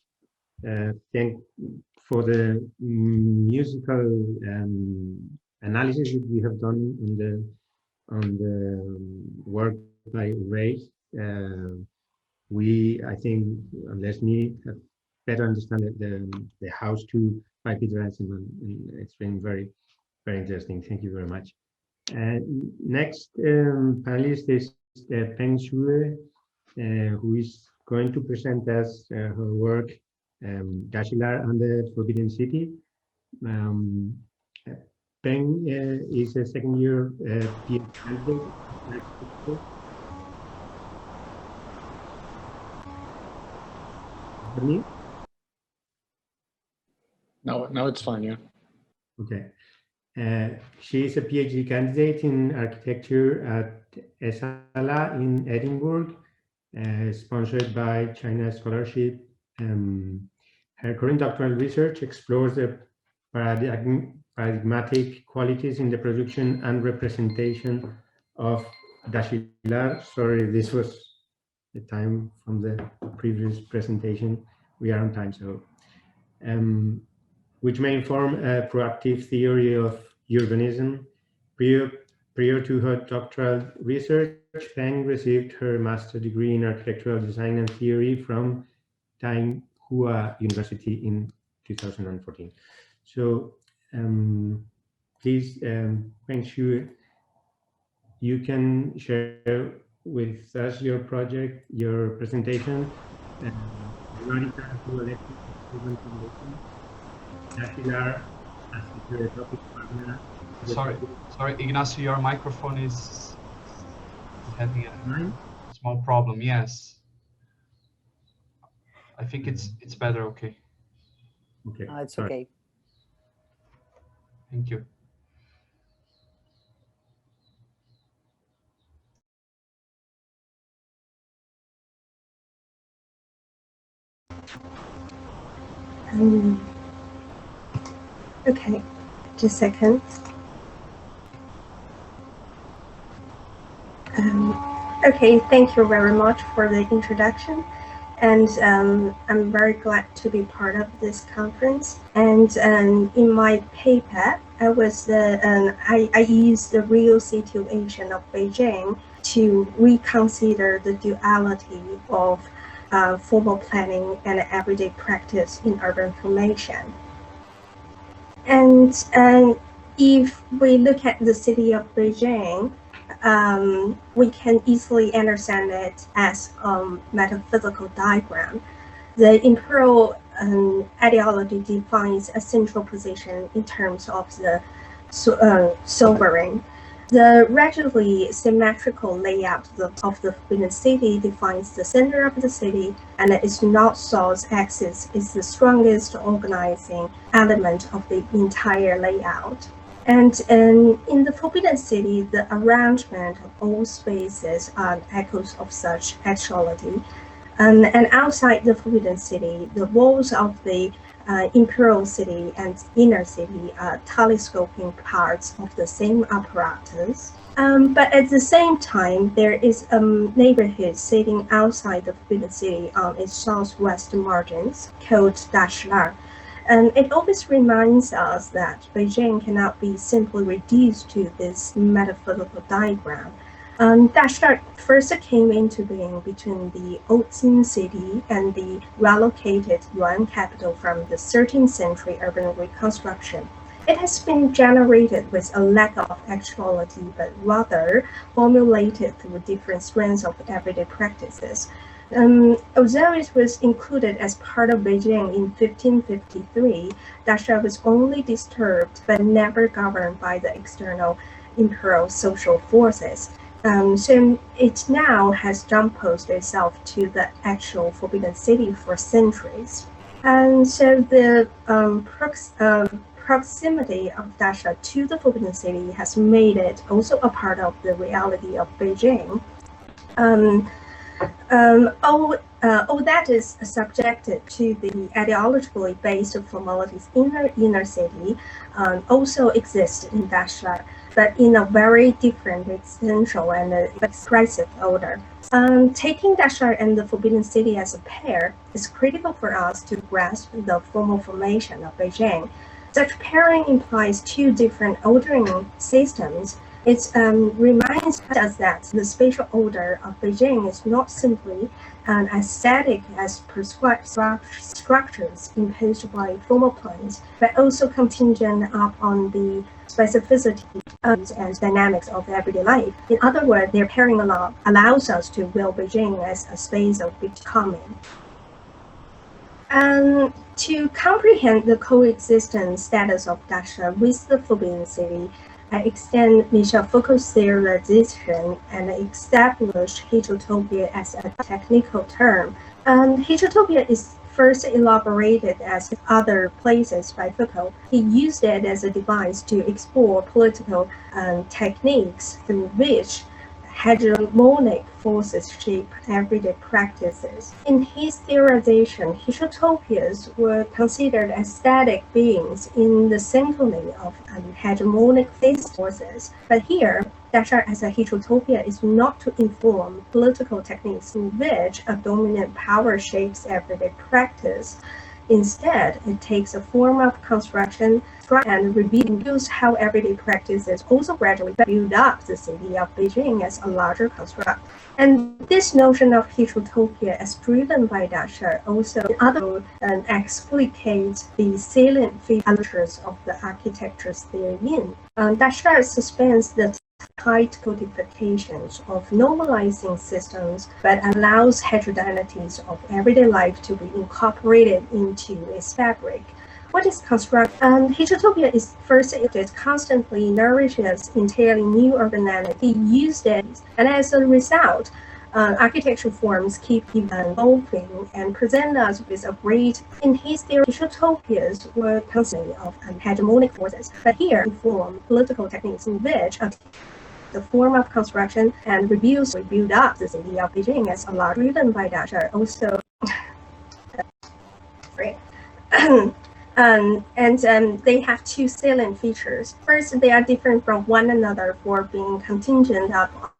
thank for the musical analysis that we have done on the work by Ray. I think, unless me, have better understand the house to by Peter Eisenman, and it's been very, very interesting. Thank you very much. Next panelist is Peng Xue, who is going to present us her work, Dashilar and the Forbidden City. Peng is a second-year PhD candidate. Now it's fine, yeah. Okay. She is a PhD candidate in architecture at ETSAM in Edinburgh, sponsored by China Scholarship. Her current doctoral research explores the paradigmatic qualities in the production and representation of Dashilar. Sorry, this was the time from the previous presentation. We are on time, so which may inform a proactive theory of urbanism. Prior to her doctoral research, Peng received her master's degree in architectural design and theory from Tsinghua University in 2014. So please, Peng Xue, you can share with us your project, your presentation, Dashilar as a choreographic partner. Sorry, Ignacio, your microphone is having a small problem. Yes, I think it's better. Okay. Okay. It's sorry. okay. Thank you. Okay, just a second. Okay, thank you very much for the introduction. And I'm very glad to be part of this conference. And in my paper, I used the real situation of Beijing to reconsider the duality of formal planning and everyday practice in urban formation. And if we look at the city of Beijing, we can easily understand it as a metaphysical diagram. The imperial ideology defines a central position in terms of the sovereign. The regularly symmetrical layout of the Forbidden City defines the center of the city, and its north-south axis is the strongest organizing element of the entire layout. And in the Forbidden City, the arrangement of all spaces are echoes of such actuality. And outside the Forbidden City, the walls of the imperial city and inner city are telescoping parts of the same apparatus. But at the same time, there is a neighborhood sitting outside the Forbidden City on its southwest margins called Dashilar. And it always reminds us that Beijing cannot be simply reduced to this metaphysical diagram. Dasha first came into being between the ETSAM city and the relocated Yuan capital from the 13th century urban reconstruction. It has been generated with a lack of actuality, but rather formulated through different strands of everyday practices. Although it was included as part of Beijing in 1553, Dasha was only disturbed but never governed by the external imperial social forces. So it now has juxtaposed itself to the actual Forbidden City for centuries. And so the proximity of Dasha to the Forbidden City has made it also a part of the reality of Beijing. All that is subjected to the ideologically based formalities in the inner city also exists in Dasha, but in a very different, essential, and expressive order. Taking Dasha and the Forbidden City as a pair is critical for us to grasp the formal formation of Beijing. Such pairing implies two different ordering systems. It reminds us that the spatial order of Beijing is not simply as static as prescribed structures imposed by formal plans, but also contingent upon the specificity and dynamics of everyday life. In other words, their pairing allows us to view Beijing as a space of becoming. To comprehend the coexistence status of Dasha with the Forbidden City, I extend Michel Foucault's theorization and establish heterotopia as a technical term. Heterotopia is first elaborated as other places by Foucault. He used it as a device to explore political techniques through which hegemonic forces shape everyday practices. In his theorization, heterotopias were considered as static beings in the symphony of hegemonic forces. But here, Dasha as a heterotopia is not to inform political techniques through which a dominant power shapes everyday practice. Instead, it takes a form of construction and reveals how everyday practices also gradually build up the city of Beijing as a larger construct. And this notion of heterotopia as driven by Dasha also explicates the salient features of the architectures therein. Dasha suspends the tight codifications of normalizing systems, but allows heterogeneities of everyday life to be incorporated into its fabric. What is construct? Heterotopia is first it constantly nourishes entirely new urbanity. Used it, and as a result, architectural forms keep evolving and present us with a great. In his theory, heterotopias were constantly of hegemonic forces, but here inform political techniques in which the form of construction and rebuild up the city of Beijing as a large driven by Dasha. Also, they have two salient features. First, they are different from one another for being contingent upon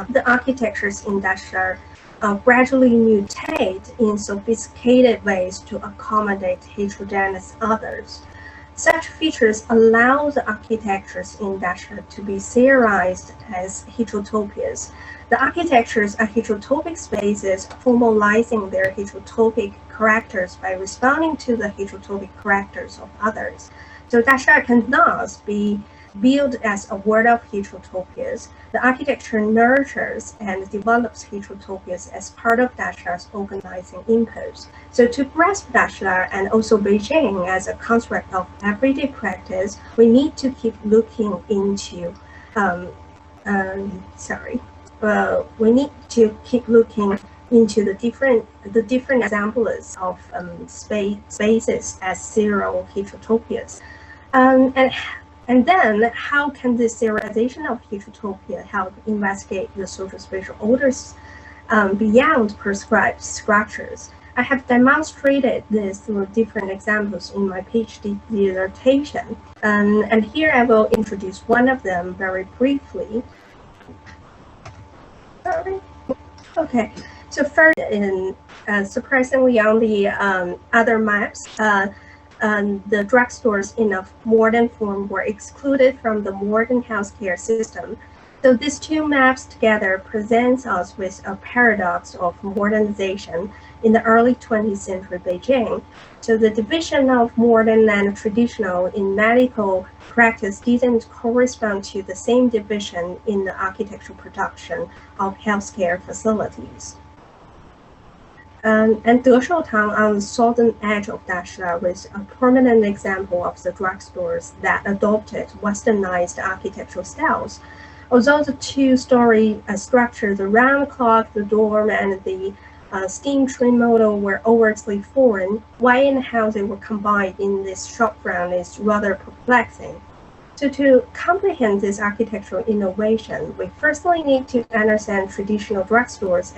the architectures in Dasha gradually mutate in sophisticated ways to accommodate heterogeneous others. Such features allow the architectures in Dasha to be theorized as heterotopias. The architectures are heterotopic spaces, formalizing their heterotopic characters by responding to the heterotopic characters of others. So Dasha cannot be built as a world of heterotopias. The architecture nurtures and develops heterotopias as part of Dasha's organizing impulse. So to grasp Dasha and also Beijing as a construct of everyday practice, we need to keep looking into the different examples of spaces as serial heterotopias. And then, how can this serialization of heterotopia help investigate the social spatial orders beyond prescribed structures? I have demonstrated this through different examples in my PhD dissertation, and here I will introduce one of them very briefly. Sorry. Okay. So first, surprisingly, on the other maps. The drugstores in a modern form were excluded from the modern healthcare system. So these two maps together presents us with a paradox of modernization in the early 20th century Beijing. So the division of modern and traditional in medical practice didn't correspond to the same division in the architectural production of healthcare facilities. And Deshoutang on the southern edge of Daxia was a prominent example of the drugstores that adopted westernized architectural styles. Although the two-story structure, the round clock, the dorm, and the steam train model were overtly foreign, why and how they were combined in this shopfront is rather perplexing. So to comprehend this architectural innovation, we firstly need to understand traditional drugstores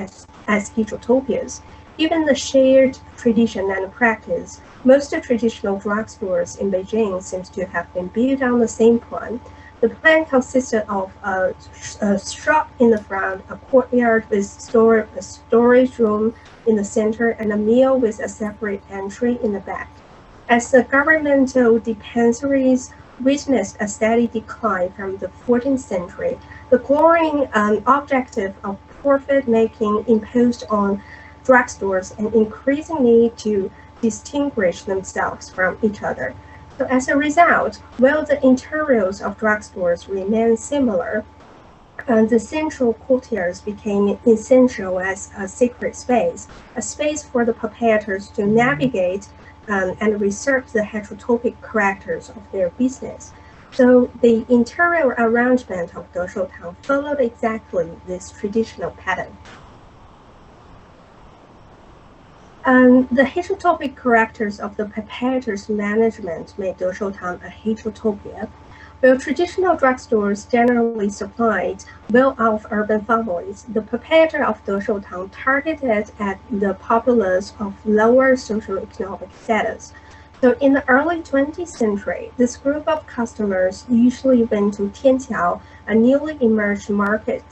as heterotopias. Given the shared tradition and practice, most traditional drugstores in Beijing seems to have been built on the same plan. The plan consisted of a shop in the front, a courtyard with a storage room in the center, and a mill with a separate entry in the back. As the governmental dispensaries witnessed a steady decline from the 14th century, the growing objective of profit-making imposed on drugstores an increasing need to distinguish themselves from each other. So as a result, while the interiors of drugstores remain similar, the central courtyards became essential as a secret space, a space for the proprietors to navigate and research the heterotopic characters of their business. So the interior arrangement of Deshoutang followed exactly this traditional pattern. The heterotopic characters of the proprietor's management made Deshoutang a heterotopia. While traditional drugstores generally supplied well-off urban families, the proprietor of Deshoutang targeted at the populace of lower socioeconomic status. So in the early 20th century, this group of customers usually went to Tianqiao, a newly emerged market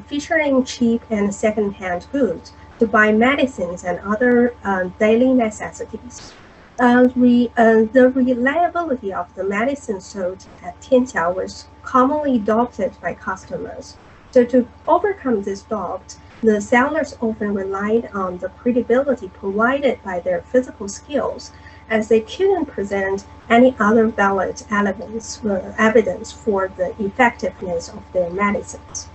featuring cheap and second-hand goods, to buy medicines and other daily necessities. The reliability of the medicine sold at Tianqiao was commonly doubted by customers. So to overcome this doubt, the sellers often relied on the credibility provided by their physical skills, as they couldn't present any other valid evidence for the effectiveness of their medicines.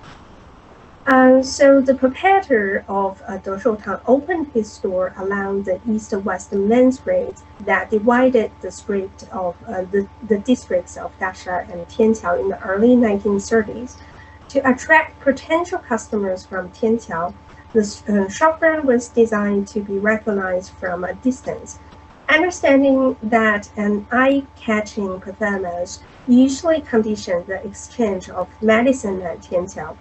So the proprietor of Deshoutang opened his store along the east-west main street that divided the street of the districts of Daxia and Tianqiao in the early 1930s. To attract potential customers from Tianqiao, the shopfront was designed to be recognized from a distance. Understanding that an eye-catching performance usually conditioned the exchange of medicine at Tianqiao,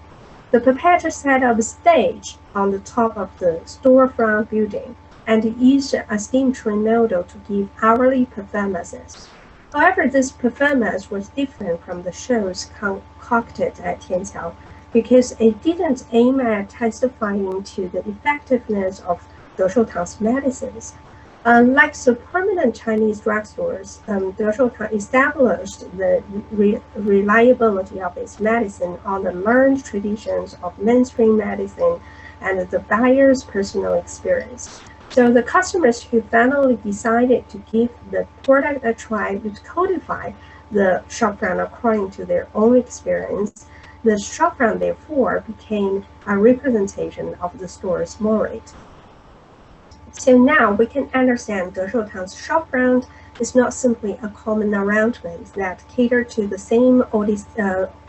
the proprietor set up a stage on the top of the storefront building and used a steam train model to give hourly performances. However, this performance was different from the shows concocted at Tianqiao because it didn't aim at testifying to the effectiveness of Deshoutang's medicines. Like the prominent Chinese drugstores, Deshoutang established the reliability of its medicine on the learned traditions of mainstream medicine and the buyer's personal experience. So the customers who finally decided to give the product a try would codify the shopfront according to their own experience. The shopfront, therefore, became a representation of the store's morat. So now we can understand Deshoutang's shopfront is not simply a common arrangement that catered to the same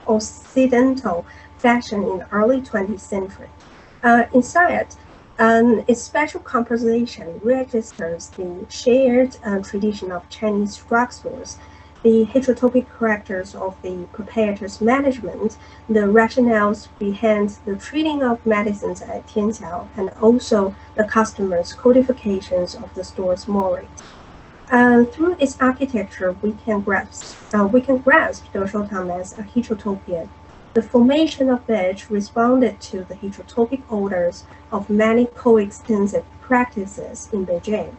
Occidental fashion in the early 20th century. Instead, its special composition registers the shared tradition of Chinese drugstores, the heterotopic characters of the proprietor's management, the rationales behind the treating of medicines at Tianqiao, and also the customers' codifications of the store's morat. Through its architecture, we can grasp Deshoutang as a heterotopia, the formation of which responded to the heterotopic orders of many coextensive practices in Beijing.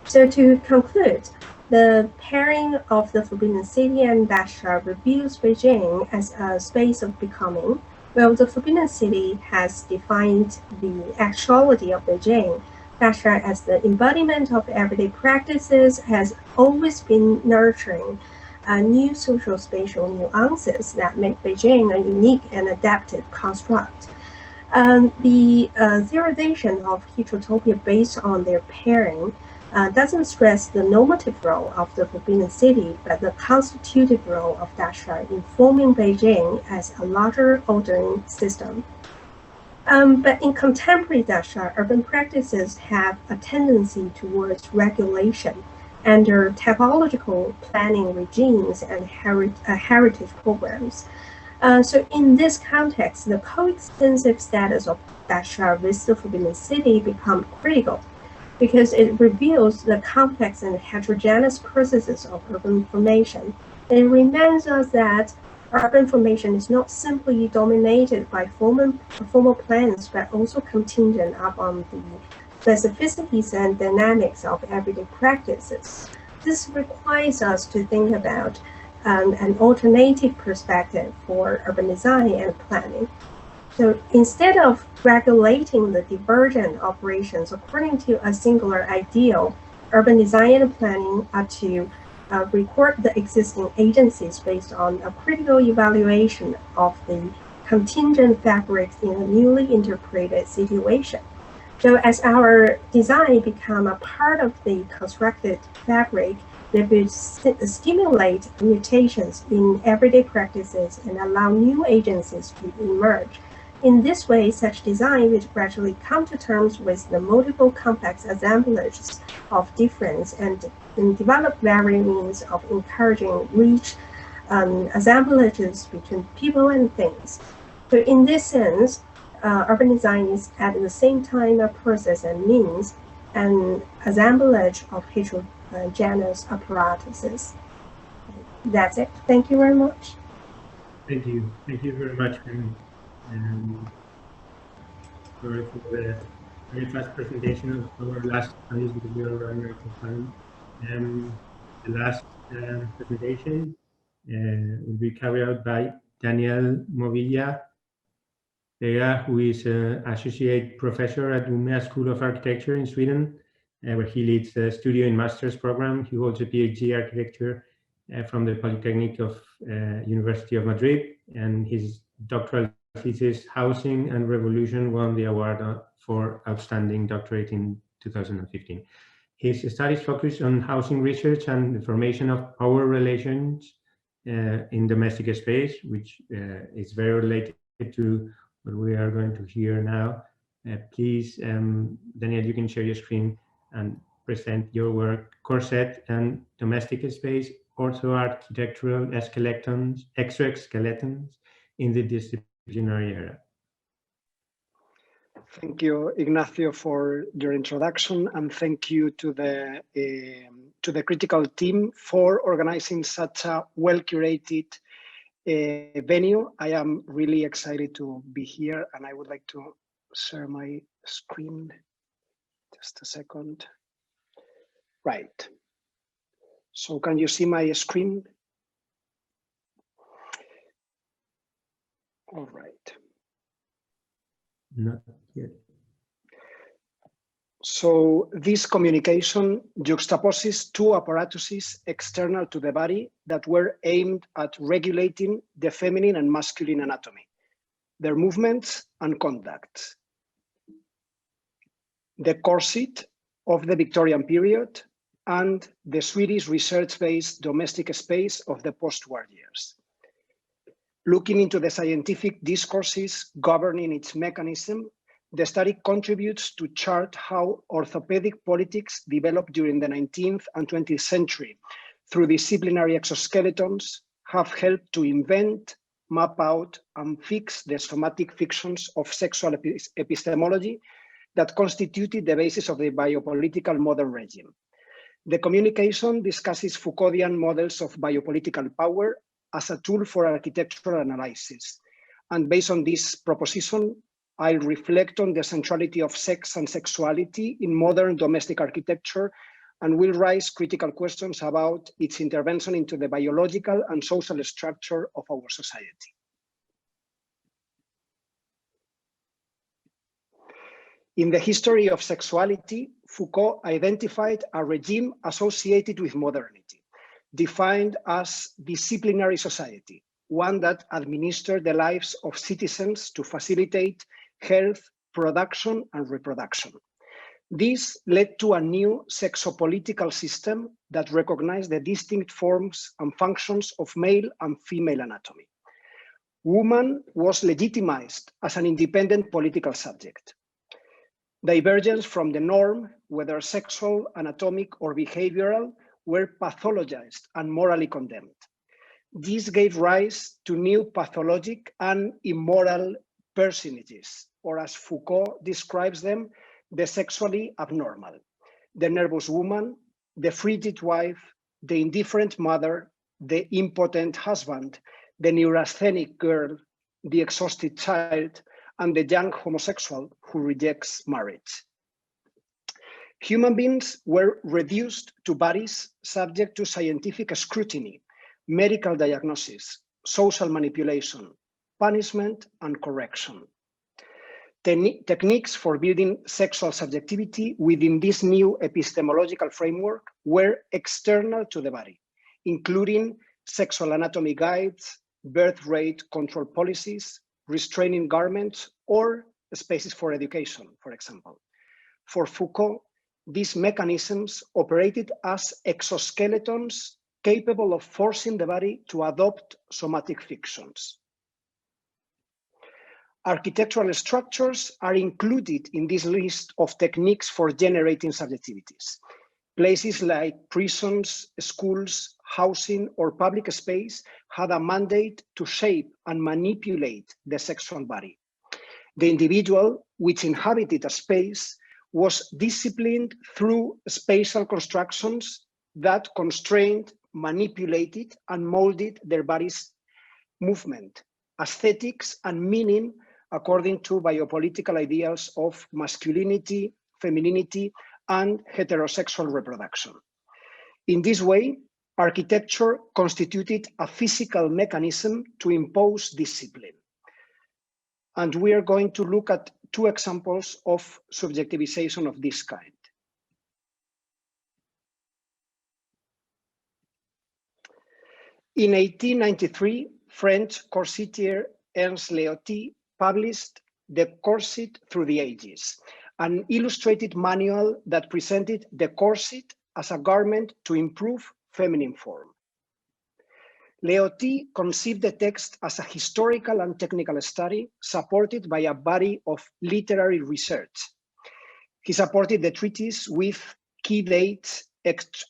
So to conclude, The pairing of the Forbidden City and Dasha reveals Beijing as a space of becoming, while the Forbidden City has defined the actuality of Beijing. Dasha, as the embodiment of everyday practices, has always been nurturing new social spatial nuances that make Beijing a unique and adaptive construct. The theorization of heterotopia based on their pairing doesn't stress the normative role of the Forbidden City, but the constitutive role of Dasha in forming Beijing as a larger ordering system. But in contemporary Dasha, urban practices have a tendency towards regulation under typological planning regimes and heritage programs. So in this context, the coextensive status of Dasha with the Forbidden City becomes critical, because it reveals the complex and heterogeneous processes of urban formation. It reminds us that urban formation is not simply dominated by formal plans, but also contingent upon the specificities and dynamics of everyday practices. This requires us to think about an alternative perspective for urban design and planning. So instead of regulating the divergent operations according to a singular ideal, urban design and planning are to record the existing agencies based on a critical evaluation of the contingent fabrics in a newly interpreted situation. So as our design becomes a part of the constructed fabric, they will stimulate mutations in everyday practices and allow new agencies to emerge. In this way, such design will gradually come to terms with the multiple complex assemblages of difference and develop various means of encouraging rich assemblages between people and things. So in this sense, urban design is at the same time a process and means an assemblage of heterogeneous apparatuses. That's it. Thank you very much. Thank you. Thank you very much. Sorry for the very fast presentation of our last panel because we are running out of time. The last presentation will be carried out by Daniel Movilla, who is an associate professor at Umeå School of Architecture in Sweden, where he leads the studio in master's program. He holds a PhD architecture from the Polytechnic of University of Madrid, and his doctoral thesis, Housing and Revolution, won the award for Outstanding Doctorate in 2015. His studies focus on housing research and the formation of power relations in domestic space, which is very related to what we are going to hear now. Please, Daniel, you can share your screen and present your work, Corset and Domestic Space, Ortho-Architectural Exoskeletons in the Disciplinary Era. Thank you, Ignacio, for your introduction, and thank you to the Critical team for organizing such a well-curated venue. I am really excited to be here, and I would like to share my screen. Just a second. Right. So can you see my screen? All right. Not yet. So this communication juxtaposes two apparatuses external to the body that were aimed at regulating the feminine and masculine anatomy, their movements and conducts. The corset of the Victorian period and the Swedish research-based domestic space of the post-war years. Looking into the scientific discourses governing its mechanism, the study contributes to chart how orthopedic politics developed during the 19th and 20th century through disciplinary exoskeletons have helped to invent, map out, and fix the somatic fictions of sexual epistemology that constituted the basis of the biopolitical modern regime. The communication discusses Foucauldian models of biopolitical power as a tool for architectural analysis. And based on this proposition, I'll reflect on the centrality of sex and sexuality in modern domestic architecture and will raise critical questions about its intervention into the biological and social structure of our society. In the history of sexuality, Foucault identified a regime associated with modernity, defined as disciplinary society, one that administered the lives of citizens to facilitate health, production, and reproduction. This led to a new sexopolitical system that recognized the distinct forms and functions of male and female anatomy. Woman was legitimized as an independent political subject. Divergence from the norm, whether sexual, anatomic, or behavioral, were pathologized and morally condemned. This gave rise to new pathologic and immoral personages, or as Foucault describes them, the sexually abnormal, the nervous woman, the frigid wife, the indifferent mother, the impotent husband, the neurasthenic girl, the exhausted child, and the young homosexual who rejects marriage. Human beings were reduced to bodies subject to scientific scrutiny, medical diagnosis, social manipulation, punishment, and correction. Techniques for building sexual subjectivity within this new epistemological framework were external to the body, including sexual anatomy guides, birth rate control policies, restraining garments, or spaces for education, for example. For Foucault, these mechanisms operated as exoskeletons capable of forcing the body to adopt somatic fictions. Architectural structures are included in this list of techniques for generating subjectivities. Places like prisons, schools, housing, or public space had a mandate to shape and manipulate the sexual body. The individual, which inhabited a space, was disciplined through spatial constructions that constrained, manipulated, and molded their body's movement, aesthetics, and meaning according to biopolitical ideals of masculinity, femininity, and heterosexual reproduction. In this way, architecture constituted a physical mechanism to impose discipline. And we are going to look at two examples of subjectivization of this kind. In 1893, French corsetier Ernst Léoty published The Corset Through the Ages, an illustrated manual that presented the corset as a garment to improve feminine form. Léoty conceived the text as a historical and technical study supported by a body of literary research. He supported the treatise with key dates,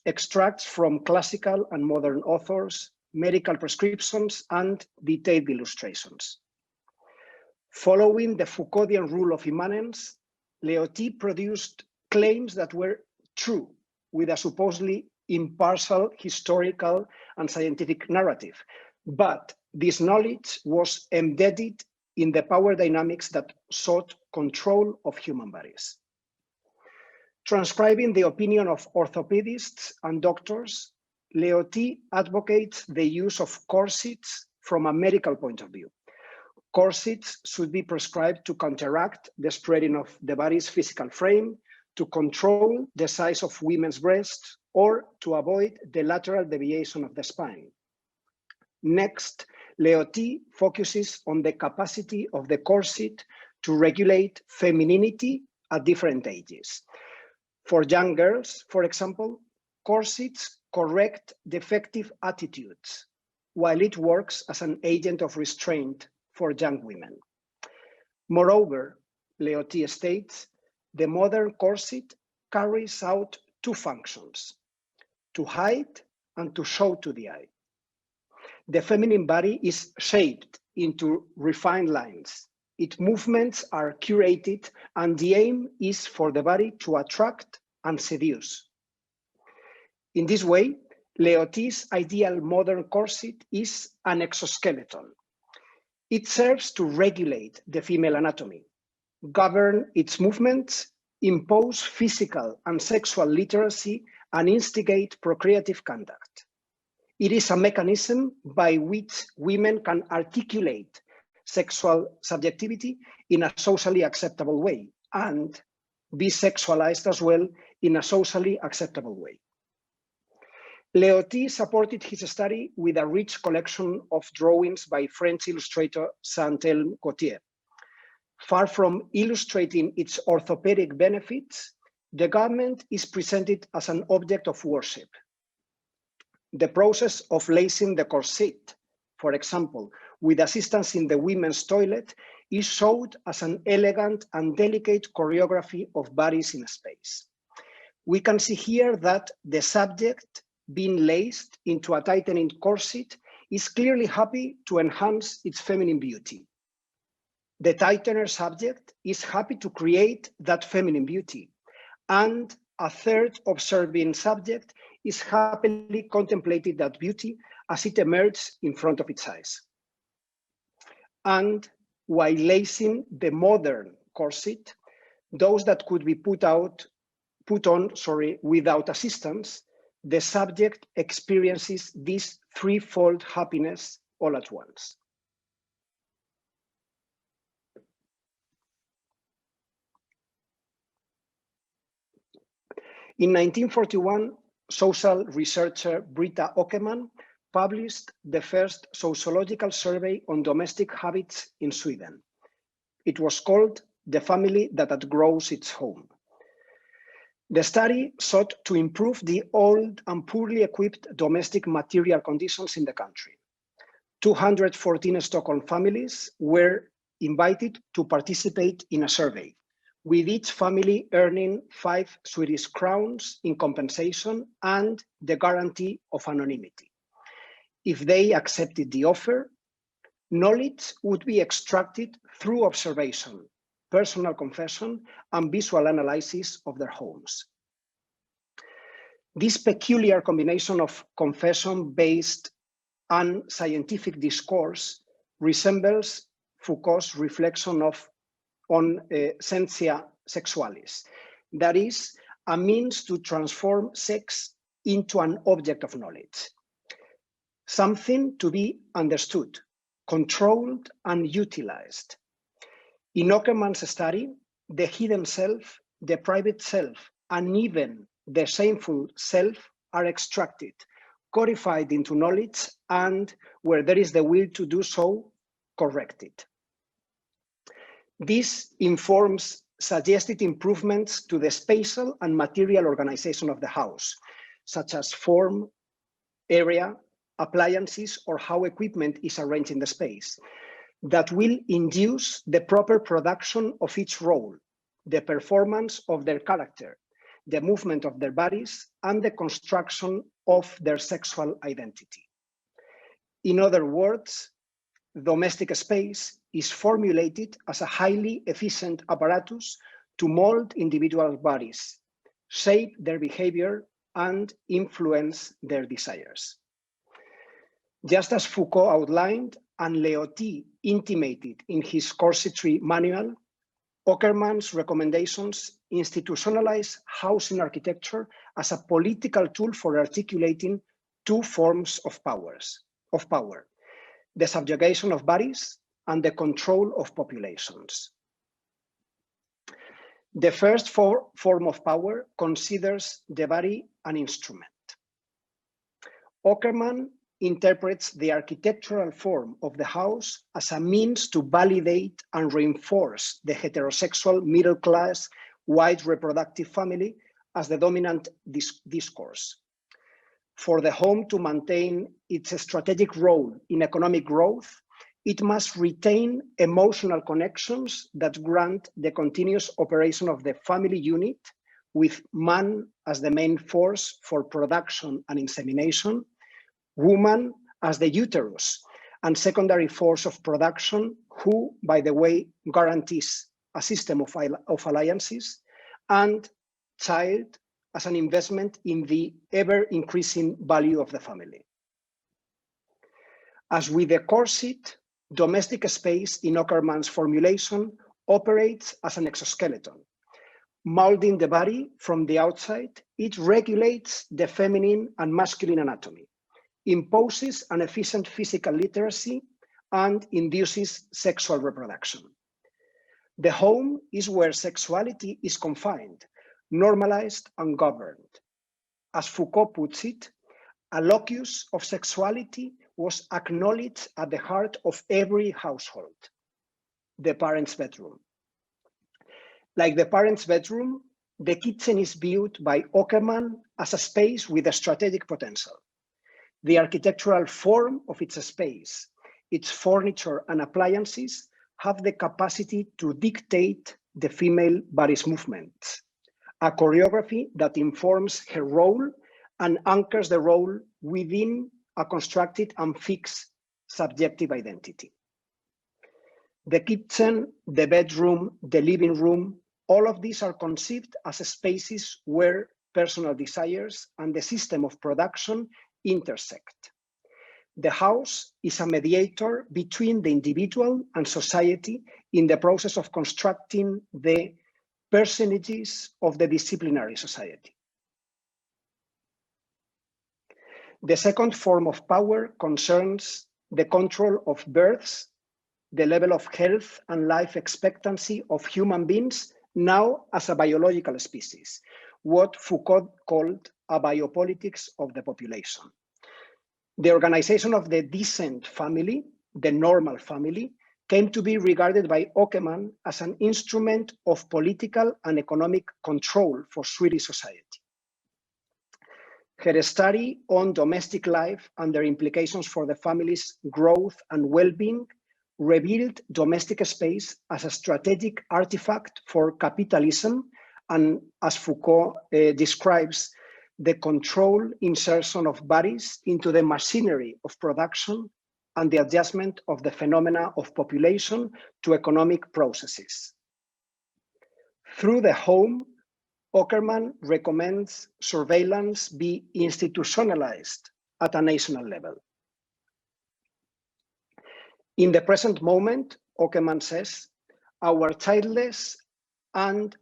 extracts from classical and modern authors, medical prescriptions, and detailed illustrations. Following the Foucauldian rule of immanence, Léoty produced claims that were true with a supposedly impartial historical and scientific narrative, but this knowledge was embedded in the power dynamics that sought control of human bodies. Transcribing the opinion of orthopedists and doctors, Léoty advocates the use of corsets from a medical point of view. Corsets should be prescribed to counteract the spreading of the body's physical frame, to control the size of women's breasts, or to avoid the lateral deviation of the spine. Next, Léoty focuses on the capacity of the corset to regulate femininity at different ages. For young girls, for example, corsets correct defective attitudes, while it works as an agent of restraint for young women. Moreover, Léoty states, the modern corset carries out two functions, to hide and to show to the eye. The feminine body is shaped into refined lines. Its movements are curated, and the aim is for the body to attract and seduce. In this way, Léoty's ideal modern corset is an exoskeleton. It serves to regulate the female anatomy, govern its movements, impose physical and sexual literacy, and instigate procreative conduct. It is a mechanism by which women can articulate sexual subjectivity in a socially acceptable way and be sexualized as well in a socially acceptable way. Leoty supported his study with a rich collection of drawings by French illustrator Saint-Elme Gautier. Far from illustrating its orthopedic benefits, the garment is presented as an object of worship. The process of lacing the corset, for example, with assistance in the women's toilet, is showed as an elegant and delicate choreography of bodies in space. We can see here that the subject being laced into a tightening corset is clearly happy to enhance its feminine beauty. The tightener subject is happy to create that feminine beauty, and a third observing subject is happily contemplating that beauty as it emerges in front of its eyes. And while lacing the modern corset, those that could be put on without assistance, the subject experiences this threefold happiness all at once. In 1941, social researcher Britta Åkerman published the first sociological survey on domestic habits in Sweden. It was called The Family That Outgrows Its Home. The study sought to improve the old and poorly equipped domestic material conditions in the country. 214 Stockholm families were invited to participate in a survey, with each family earning 5 Swedish crowns in compensation and the guarantee of anonymity. If they accepted the offer, knowledge would be extracted through observation, personal confession, and visual analysis of their homes. This peculiar combination of confession-based and scientific discourse resembles Foucault's reflection on sentia sexualis, that is, a means to transform sex into an object of knowledge, something to be understood, controlled, and utilized. In Åkerman's study, the hidden self, the private self, and even the shameful self are extracted, codified into knowledge, and where there is the will to do so, corrected. This informs suggested improvements to the spatial and material organization of the house, such as form, area, appliances, or how equipment is arranged in the space, that will induce the proper production of each role, the performance of their character, the movement of their bodies, and the construction of their sexual identity. In other words, domestic space is formulated as a highly efficient apparatus to mold individual bodies, shape their behavior, and influence their desires. Just as Foucault outlined and Leoty intimated in his corsetry manual, Åkerman's recommendations institutionalize housing architecture as a political tool for articulating two forms of power, the subjugation of bodies and the control of populations. The first form of power considers the body an instrument. Åkerman interprets the architectural form of the house as a means to validate and reinforce the heterosexual middle-class white reproductive family as the dominant discourse. For the home to maintain its strategic role in economic growth, it must retain emotional connections that grant the continuous operation of the family unit, with man as the main force for production and insemination, woman as the uterus and secondary force of production, who, by the way, guarantees a system of alliances, and child as an investment in the ever-increasing value of the family. As with the corset, domestic space in Åkerman's formulation operates as an exoskeleton, Molding the body from the outside, it regulates the feminine and masculine anatomy, imposes an efficient physical literacy, and induces sexual reproduction. The home is where sexuality is confined, normalized, and governed. As Foucault puts it, a locus of sexuality was acknowledged at the heart of every household, the parents' bedroom. Like the parents' bedroom, the kitchen is viewed by Åkerman as a space with a strategic potential. The architectural form of its space, its furniture and appliances have the capacity to dictate the female body's movements, a choreography that informs her role and anchors the role within a constructed and fixed subjective identity. The kitchen, the bedroom, the living room, all of these are conceived as spaces where personal desires and the system of production intersect. The house is a mediator between the individual and society in the process of constructing the personages of the disciplinary society. The second form of power concerns the control of births, the level of health and life expectancy of human beings now as a biological species, what Foucault called a biopolitics of the population. The organization of the decent family, the normal family, came to be regarded by Åkerman as an instrument of political and economic control for Swedish society. Her study on domestic life and their implications for the family's growth and well-being revealed domestic space as a strategic artifact for capitalism and, as Foucault describes, the control insertion of bodies into the machinery of production and the adjustment of the phenomena of population to economic processes. Through the home, Åkerman recommends surveillance be institutionalized at a national level. In the present moment, Åkerman says, our childless and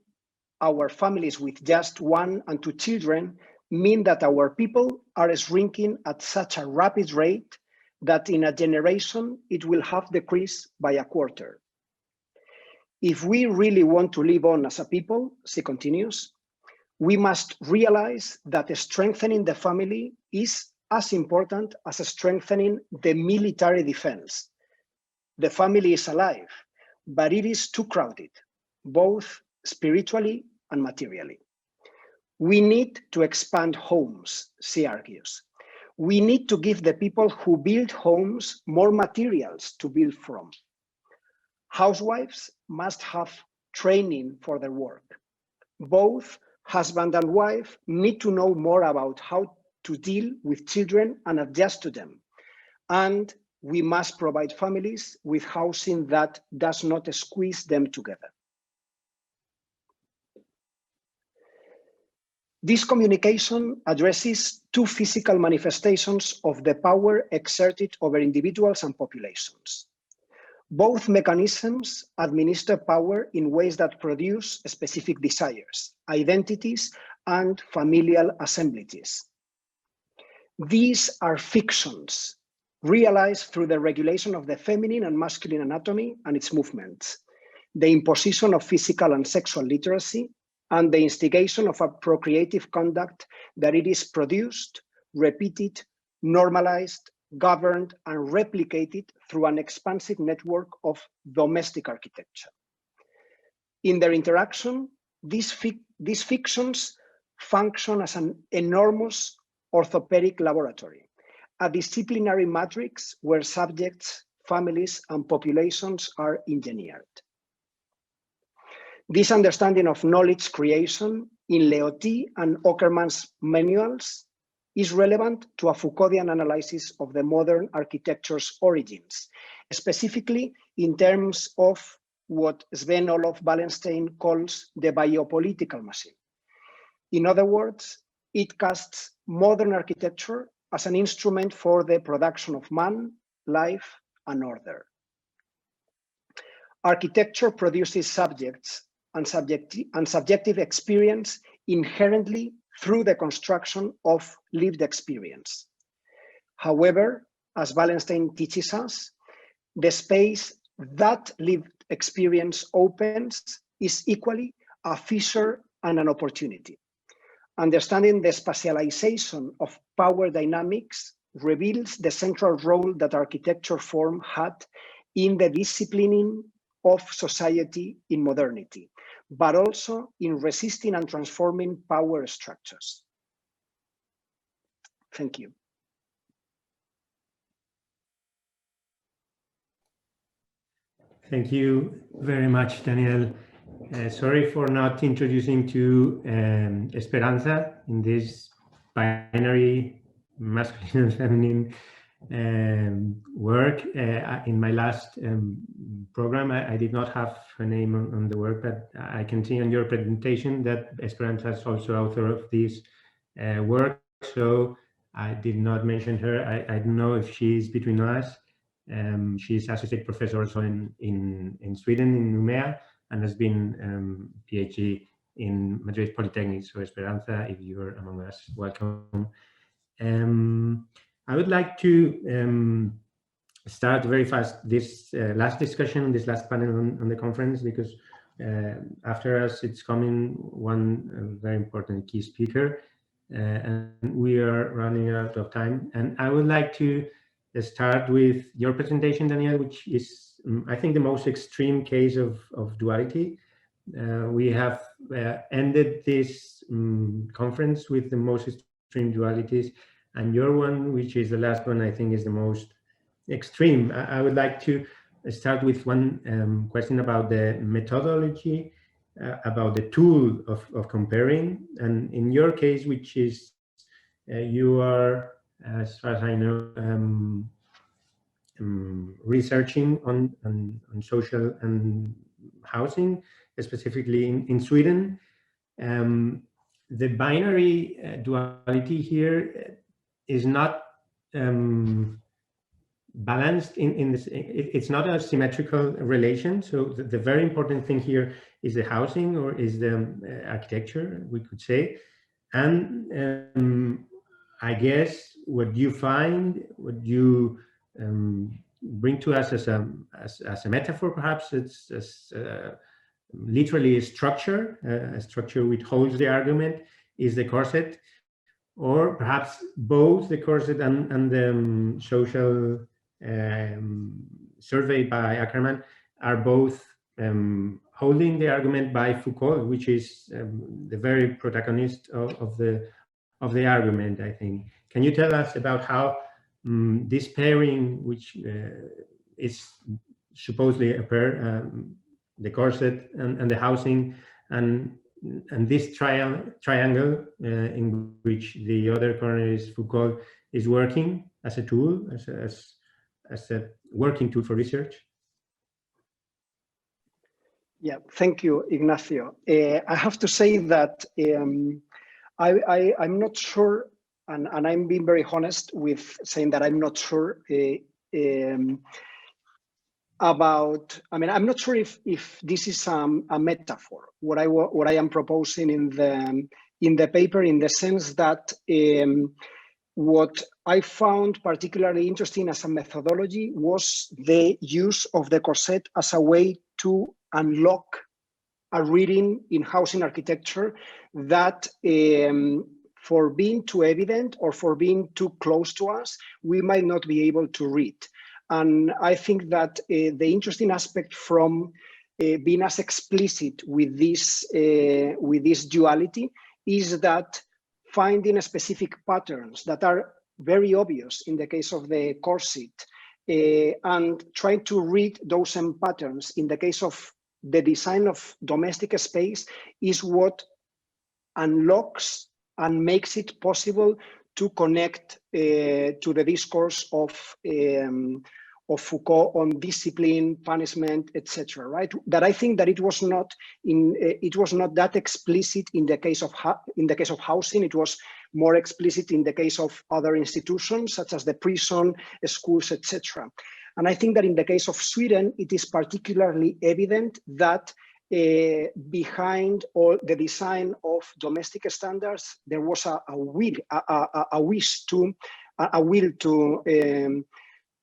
our families with just 1 and 2 children mean that our people are shrinking at such a rapid rate that in a generation, it will have decreased by a quarter. If we really want to live on as a people, she continues, we must realize that strengthening the family is as important as strengthening the military defense. The family is alive, but it is too crowded, both spiritually and materially. We need to expand homes, she argues. We need to give the people who build homes more materials to build from. Housewives must have training for their work. Both husband and wife need to know more about how to deal with children and adjust to them. And we must provide families with housing that does not squeeze them together. This communication addresses 2 physical manifestations of the power exerted over individuals and populations. Both mechanisms administer power in ways that produce specific desires, identities, and familial assemblages. These are fictions realized through the regulation of the feminine and masculine anatomy and its movements, the imposition of physical and sexual literacy, and the instigation of a procreative conduct that it is produced, repeated, normalized, governed, and replicated through an expansive network of domestic architecture. In their interaction, these fictions function as an enormous orthopedic laboratory, a disciplinary matrix where subjects, families, and populations are engineered. This understanding of knowledge creation in Leoty and Åkerman's manuals is relevant to a Foucauldian analysis of the modern architecture's origins, specifically in terms of what Sven-Olof Wallenstein calls the biopolitical machine. In other words, it casts modern architecture as an instrument for the production of man, life, and order. Architecture produces subjects and subjective experience inherently through the construction of lived experience. However, as Wallenstein teaches us, the space that lived experience opens is equally a fissure and an opportunity. Understanding the spatialization of power dynamics reveals the central role that architecture form had in the disciplining of society in modernity, but also in resisting and transforming power structures. Thank you. Thank you very much, Daniel. Sorry for not introducing to Esperanza in this binary masculine and feminine work. In my last program, I did not have her name on the work, but I can see on your presentation that Esperanza is also author of this work. So I did not mention her. I don't know if she's between us. She's associate professor also in Sweden, in Umeå, and has been PhD in Madrid Polytechnic. So Esperanza, if you're among us, welcome. I would like to start very fast this last discussion, this last panel on the conference, because after us it's coming one very important key speaker, and we are running out of time. And I would like to start with your presentation, Daniel, which is, I think, the most extreme case of duality. We have ended this conference with the most extreme dualities, and your one, which is the last one, I think is the most extreme. I would like to start with one question about the methodology, about the tool of comparing. And in your case, which is you are, as far as I know, researching on social and housing, specifically in Sweden. The binary duality here is not balanced in this. It's not a symmetrical relation. So the very important thing here is the housing, or is the architecture, we could say. And I guess what you find, what you bring to us as a metaphor, perhaps it's literally a structure which holds the argument, is the corset, or perhaps both the corset and the social survey by Ackerman are both holding the argument by Foucault, which is the very protagonist of the argument, I think. Can you tell us about how this pairing, which is supposedly a pair, the corset and the housing, and this triangle in which the other corner is Foucault, is working as a tool, as a working tool for research? Yeah, thank you, Ignacio. I have to say that I'm not sure, and I'm being very honest with saying that I'm not sure about, I mean, I'm not sure if this is a metaphor, what I am proposing in the paper, in the sense that what I found particularly interesting as a methodology was the use of the corset as a way to unlock a reading in housing architecture that for being too evident or for being too close to us, we might not be able to read. And I think that the interesting aspect from being as explicit with this duality is that finding specific patterns that are very obvious in the case of the corset, and trying to read those same patterns in the case of the design of domestic space is what unlocks and makes it possible to connect to the discourse of Foucault on discipline, punishment, etc. Right? That I think that it was not that explicit in the case of housing. It was more explicit in the case of other institutions such as the prison, schools, etc. And I think that in the case of Sweden, it is particularly evident that behind all the design of domestic standards, there was a will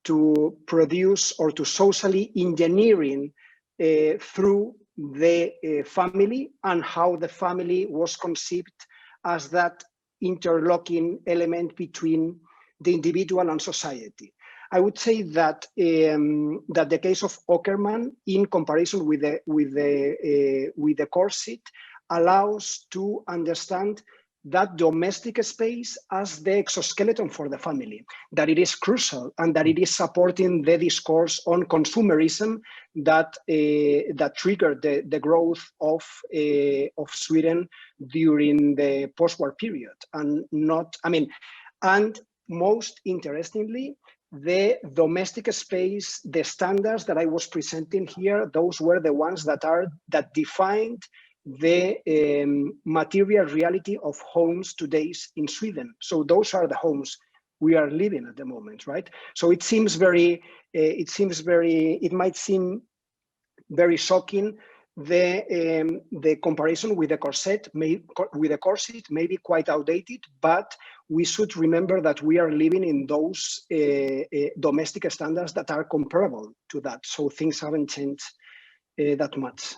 to produce or to socially engineering through the family, and how the family was conceived as that interlocking element between the individual and society. I would say that that the case of Ockerman, in comparison with the corset, allows to understand that domestic space as the exoskeleton for the family, that it is crucial, and that it is supporting the discourse on consumerism that that triggered the growth of Sweden during the post-war period, and not, I mean, and most interestingly, the domestic space, the standards that I was presenting here, those were the ones that defined the material reality of homes today in Sweden. So those are the homes we are living at the moment, right? So it seems very, it might seem very shocking. The comparison with the corset may be quite outdated, but we should remember that we are living in those domestic standards that are comparable to that. So things haven't changed that much.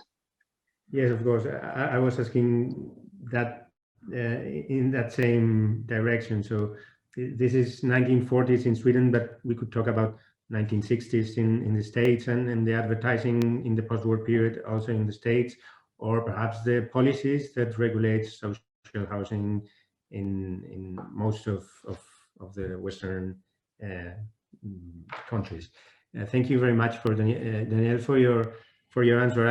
Yes, of course. I was asking that in that same direction. So this is 1940s in Sweden, but we could talk about 1960s in the States, and the advertising in the post-war period also in the States, or perhaps the policies that regulate social housing in most of the Western countries. Thank you very much for Daniel for your answer.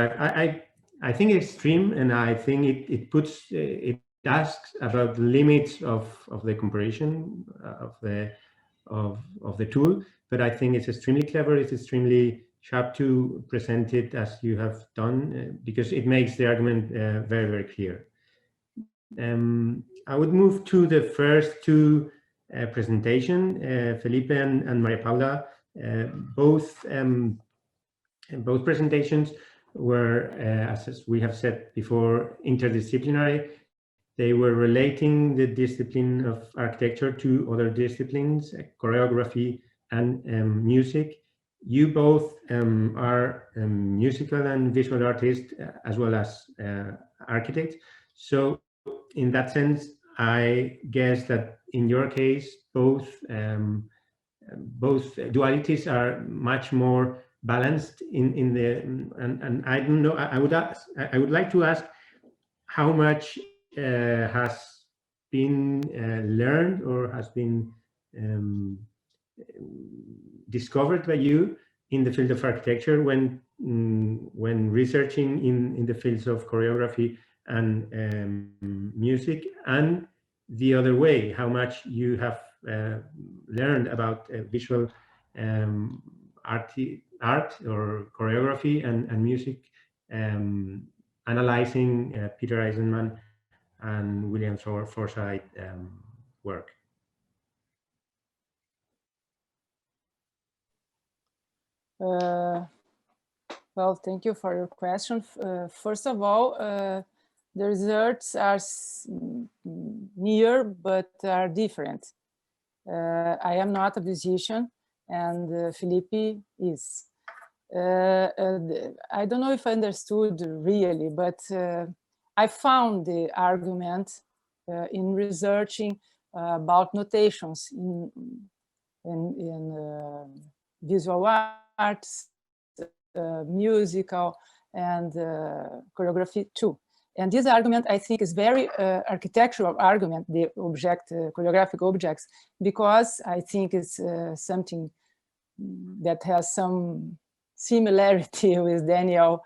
I think it's extreme, and I think it asks about the limits of the comparison of the tool. But I think it's extremely clever. It's extremely sharp to present it as you have done, because it makes the argument very, very clear. I would move to the first two presentation. Felipe and Maria Paula, both presentations were, as we have said before, interdisciplinary. They were relating the discipline of architecture to other disciplines, choreography and music. You both are musical and visual artists, as well as architects. So in that sense, I guess that in your case, both dualities are much more balanced in the, and I don't know, I would like to ask how much has been learned or has been discovered by you in the field of architecture when researching in the fields of choreography and music, and the other way, how much you have learned about visual art or choreography and music, analyzing Peter Eisenman and William Forsythe work. Well, thank you for your question. First of all, the results are near, but are different. I am not a musician, and Felipe is. I don't know if I understood really, but I found the argument in researching about notations in visual arts, musical, and choreography too. And this argument, I think, is very architectural argument, the choreographic objects, because I think it's something that has some similarity with Daniel's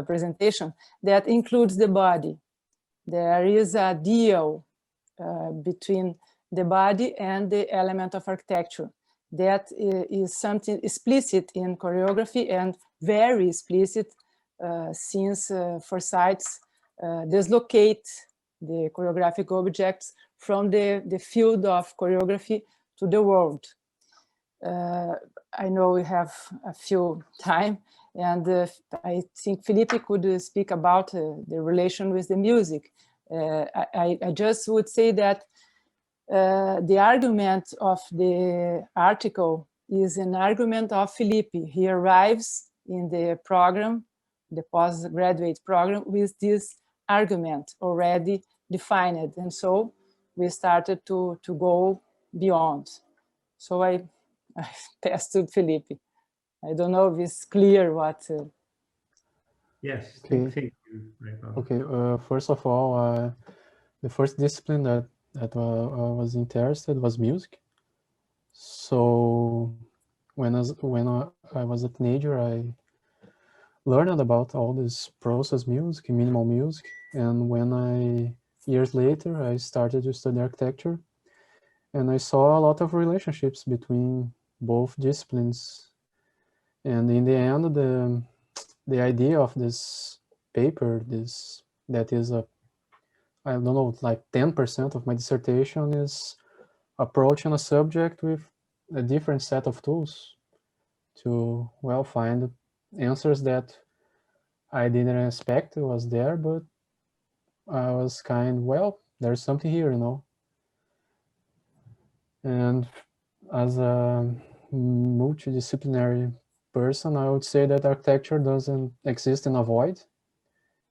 presentation, that includes the body. There is a deal between the body and the element of architecture. That is something explicit in choreography and very explicit since Forsythe dislocate the choreographic objects from the field of choreography to the world. I know we have a few time, And I think Felipe could speak about the relation with the music. I just would say that the argument of the article is an argument of Felipe. He arrives in the program, the postgraduate program, with this argument already defined. And so we started to go beyond. So I passed to Felipe. I don't know if it's clear what... Yes, Okay. thank you. Okay, first of all, the first discipline that I was interested was music. So when I was a teenager, I learned about all this process music, minimal music, and years later, I started to study architecture, and I saw a lot of relationships between both disciplines. And in the end, the idea of this paper, that is I don't know, like 10% of my dissertation is approaching a subject with a different set of tools to, well, find answers that I didn't expect was there, but I was well, there's something here, you know. And as a multidisciplinary person, I would say that architecture doesn't exist in a void.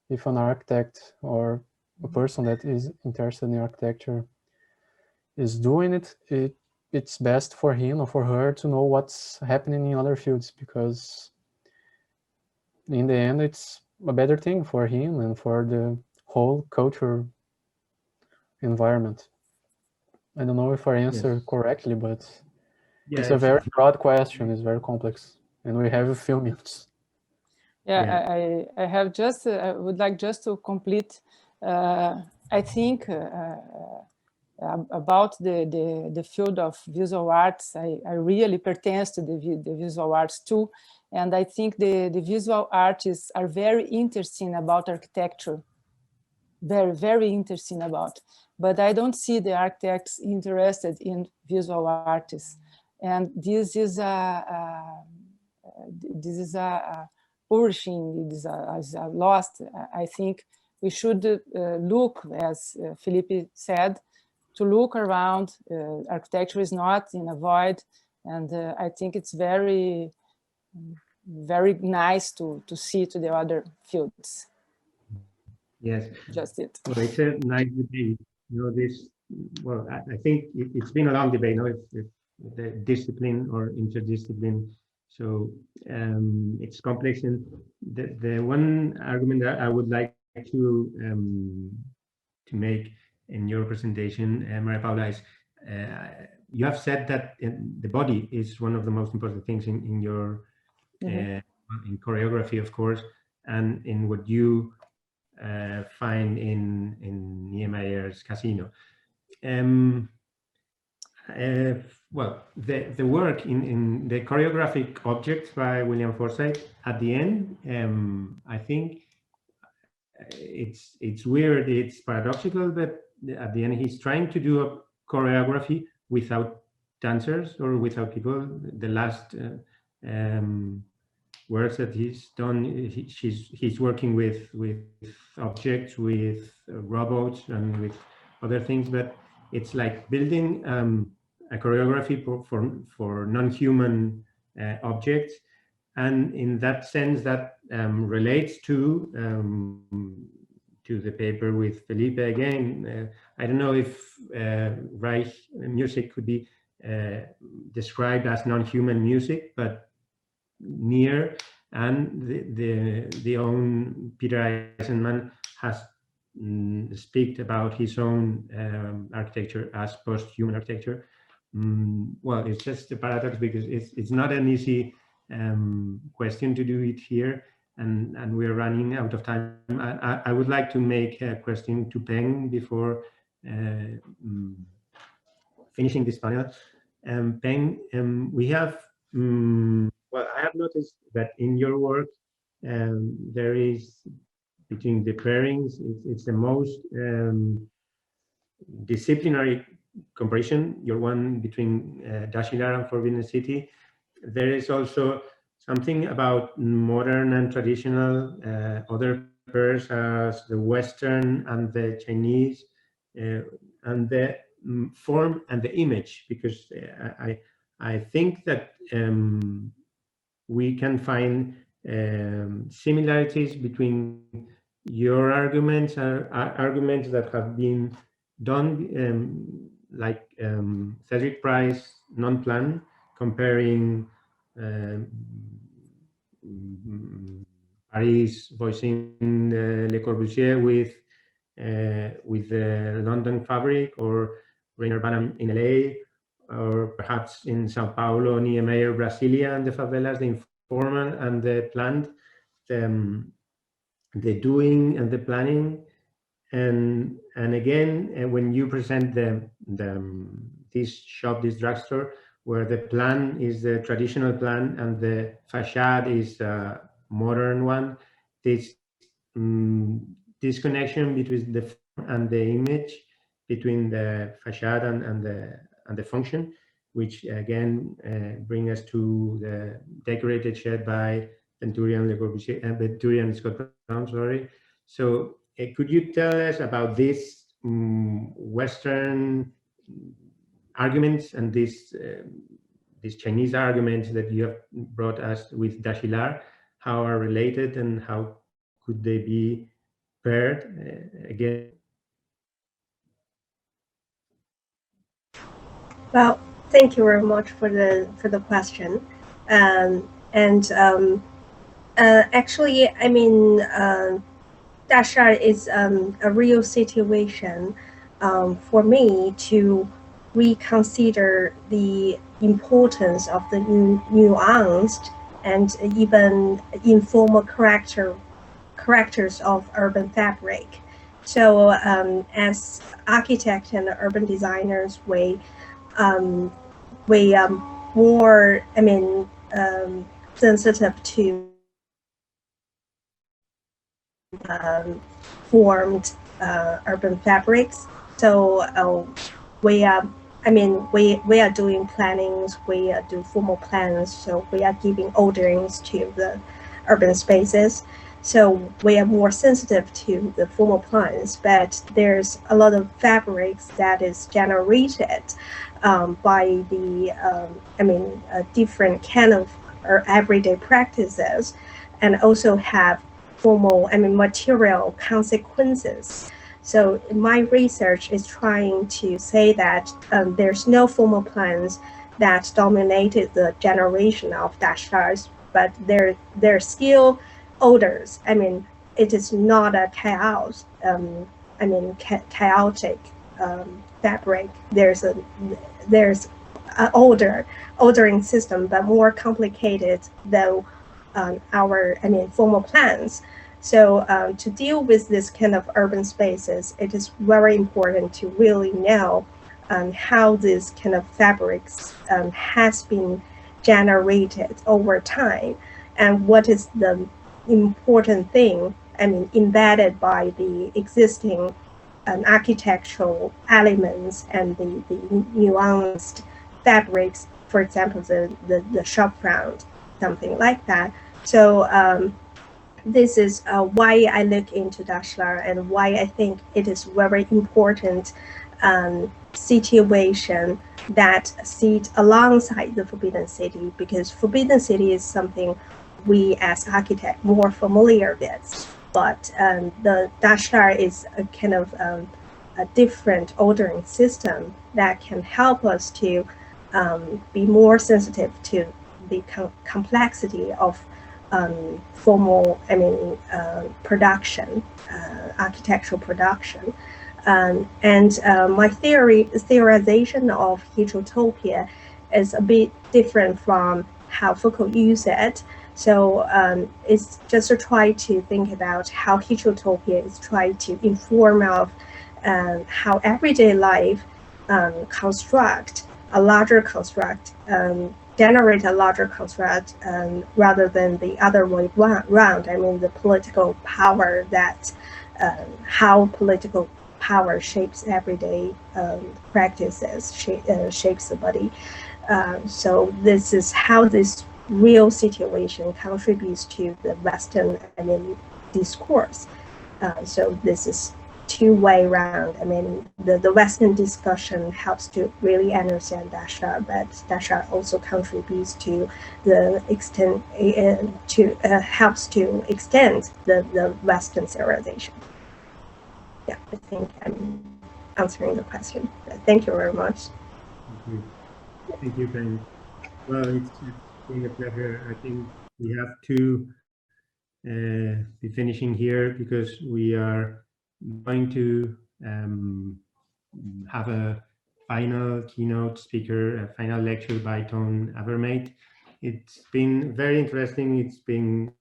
If an architect or a person that is interested in architecture is doing it, it's best for him or for her to know what's happening in other fields, because in the end, it's a better thing for him and for the whole culture environment. I don't know if I answered correctly, but it's a very broad question. It's very complex, and we have a few minutes. Yeah. I have just, I would like just to complete, I think about the field of visual arts, I really pertain to the visual arts too. And I think the visual artists are very interesting about architecture, very, very interesting about, but I don't see the architects interested in visual artists. And this is a perishing, is a lost. I think we should look, as Felipe said, to look around. Architecture is not in a void, and I think it's very, very nice to see to the other fields. Yes, just it. Well, it's a nice debate. You know, this. Well, I think it's been a long debate. You know, if the discipline or interdiscipline. So it's complex, and the one argument that I would like to make in your presentation, Maria Paula, is you have said that the body is one of the most important things in your in choreography, of course, and in what you find in Niemeyer's Casino. Well, the work in the Choreographic Objects by William Forsythe, at the end, I think it's weird, it's paradoxical, but at the end he's trying to do a choreography without dancers or without people. The last works that he's done, he's working with objects, with robots, and with other things, but it's like building a choreography for non-human objects, and in that sense that relates to the paper with Felipe again. I don't know if Reich music could be described as non-human music, but near, and the own Peter Eisenman has speak about his own architecture as post-human architecture. Well, it's just a paradox because it's not an easy question to do it here, and we're running out of time. I would like to make a question to Peng before finishing this panel. Peng, we have, well, I have noticed that in your work there is, between the pairings, it's the most disciplinary comparison, your one between Dashilar and Forbidden City. There is also something about modern and traditional, other pairs as the Western and the Chinese, and the form and the image, because I think that we can find similarities between your arguments are arguments that have been done, like Cedric Price non-plan, comparing Paris voicing Le Corbusier with the London fabric, or Rainer Banham in LA, or perhaps in Sao Paulo, Niemeyer, Brasilia, and the favelas, the informal and the planned, the doing and the planning. And again, when you present this shop, this drugstore, where the plan is the traditional plan and the facade is a modern one, this connection between the form and the image, between the facade and the function, which again bring us to the decorated shed by Venturian, Le Corbusier, and Venturian Scott Brown. Sorry. So could you tell us about these Western arguments and these Chinese arguments that you have brought us with Dashilar? How are related and how could they be paired again? Well, thank you very much for the question. Actually, I mean, Dashilar is a real situation for me to reconsider the importance of the nuanced and even informal characters of urban fabric. So as architects and urban designers, we more, I mean, sensitive to formed urban fabrics. So we are, I mean, we are doing plannings, we do formal plans, so we are giving orderings to the urban spaces. So we are more sensitive to the formal plans, but there's a lot of fabrics that is generated by the, different kind of everyday practices, and also have formal, material consequences. So my research is trying to say that there's no formal plans that dominated the generation of Dashilars, but they're still odors. I mean, it is not a chaos. Chaotic fabric. There's an ordering system, but more complicated than our formal plans. So to deal with this kind of urban spaces, it is very important to really know how this kind of fabrics has been generated over time, and what is the important thing, embedded by the existing architectural elements and the nuanced fabrics, for example, the shop front, something like that. So this is why I look into Dashilar, and why I think it is very important situation that sit alongside the Forbidden City, because Forbidden City is something we as architects more familiar with, but the Dashilar is a kind of a different ordering system that can help us to be more sensitive to the complexity of formal, production, architectural production. My theorization of heterotopia is a bit different from how Foucault used it. So it's just to try to think about how heterotopia is trying to inform of how everyday life construct a larger construct, generate a larger construct, rather than the other way around. The political power, that how political power shapes everyday practices, shapes the body. So this is how this real situation contributes to the Western, discourse. So this is two-way round. The Western discussion helps to really understand Dasha, but Dasha also contributes to the extent helps to extend the Western civilization. Yeah, I think I'm answering the question. Thank you very much. Thank you, Karen. Well, it's been a pleasure. I think we have to be finishing here because we are going to have a final keynote speaker, a final lecture by Ton Avermaet. It's been very interesting. It's been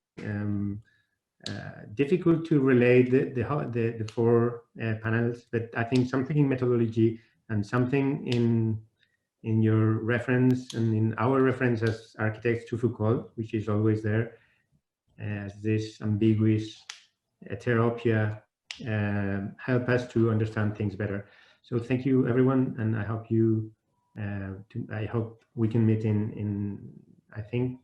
difficult to relate the four panels, but I think something in methodology and something in your reference and in our reference as architects to Foucault, which is always there, as this ambiguous heteropia help us to understand things better. So thank you, everyone, and I hope you. I hope we can meet in I think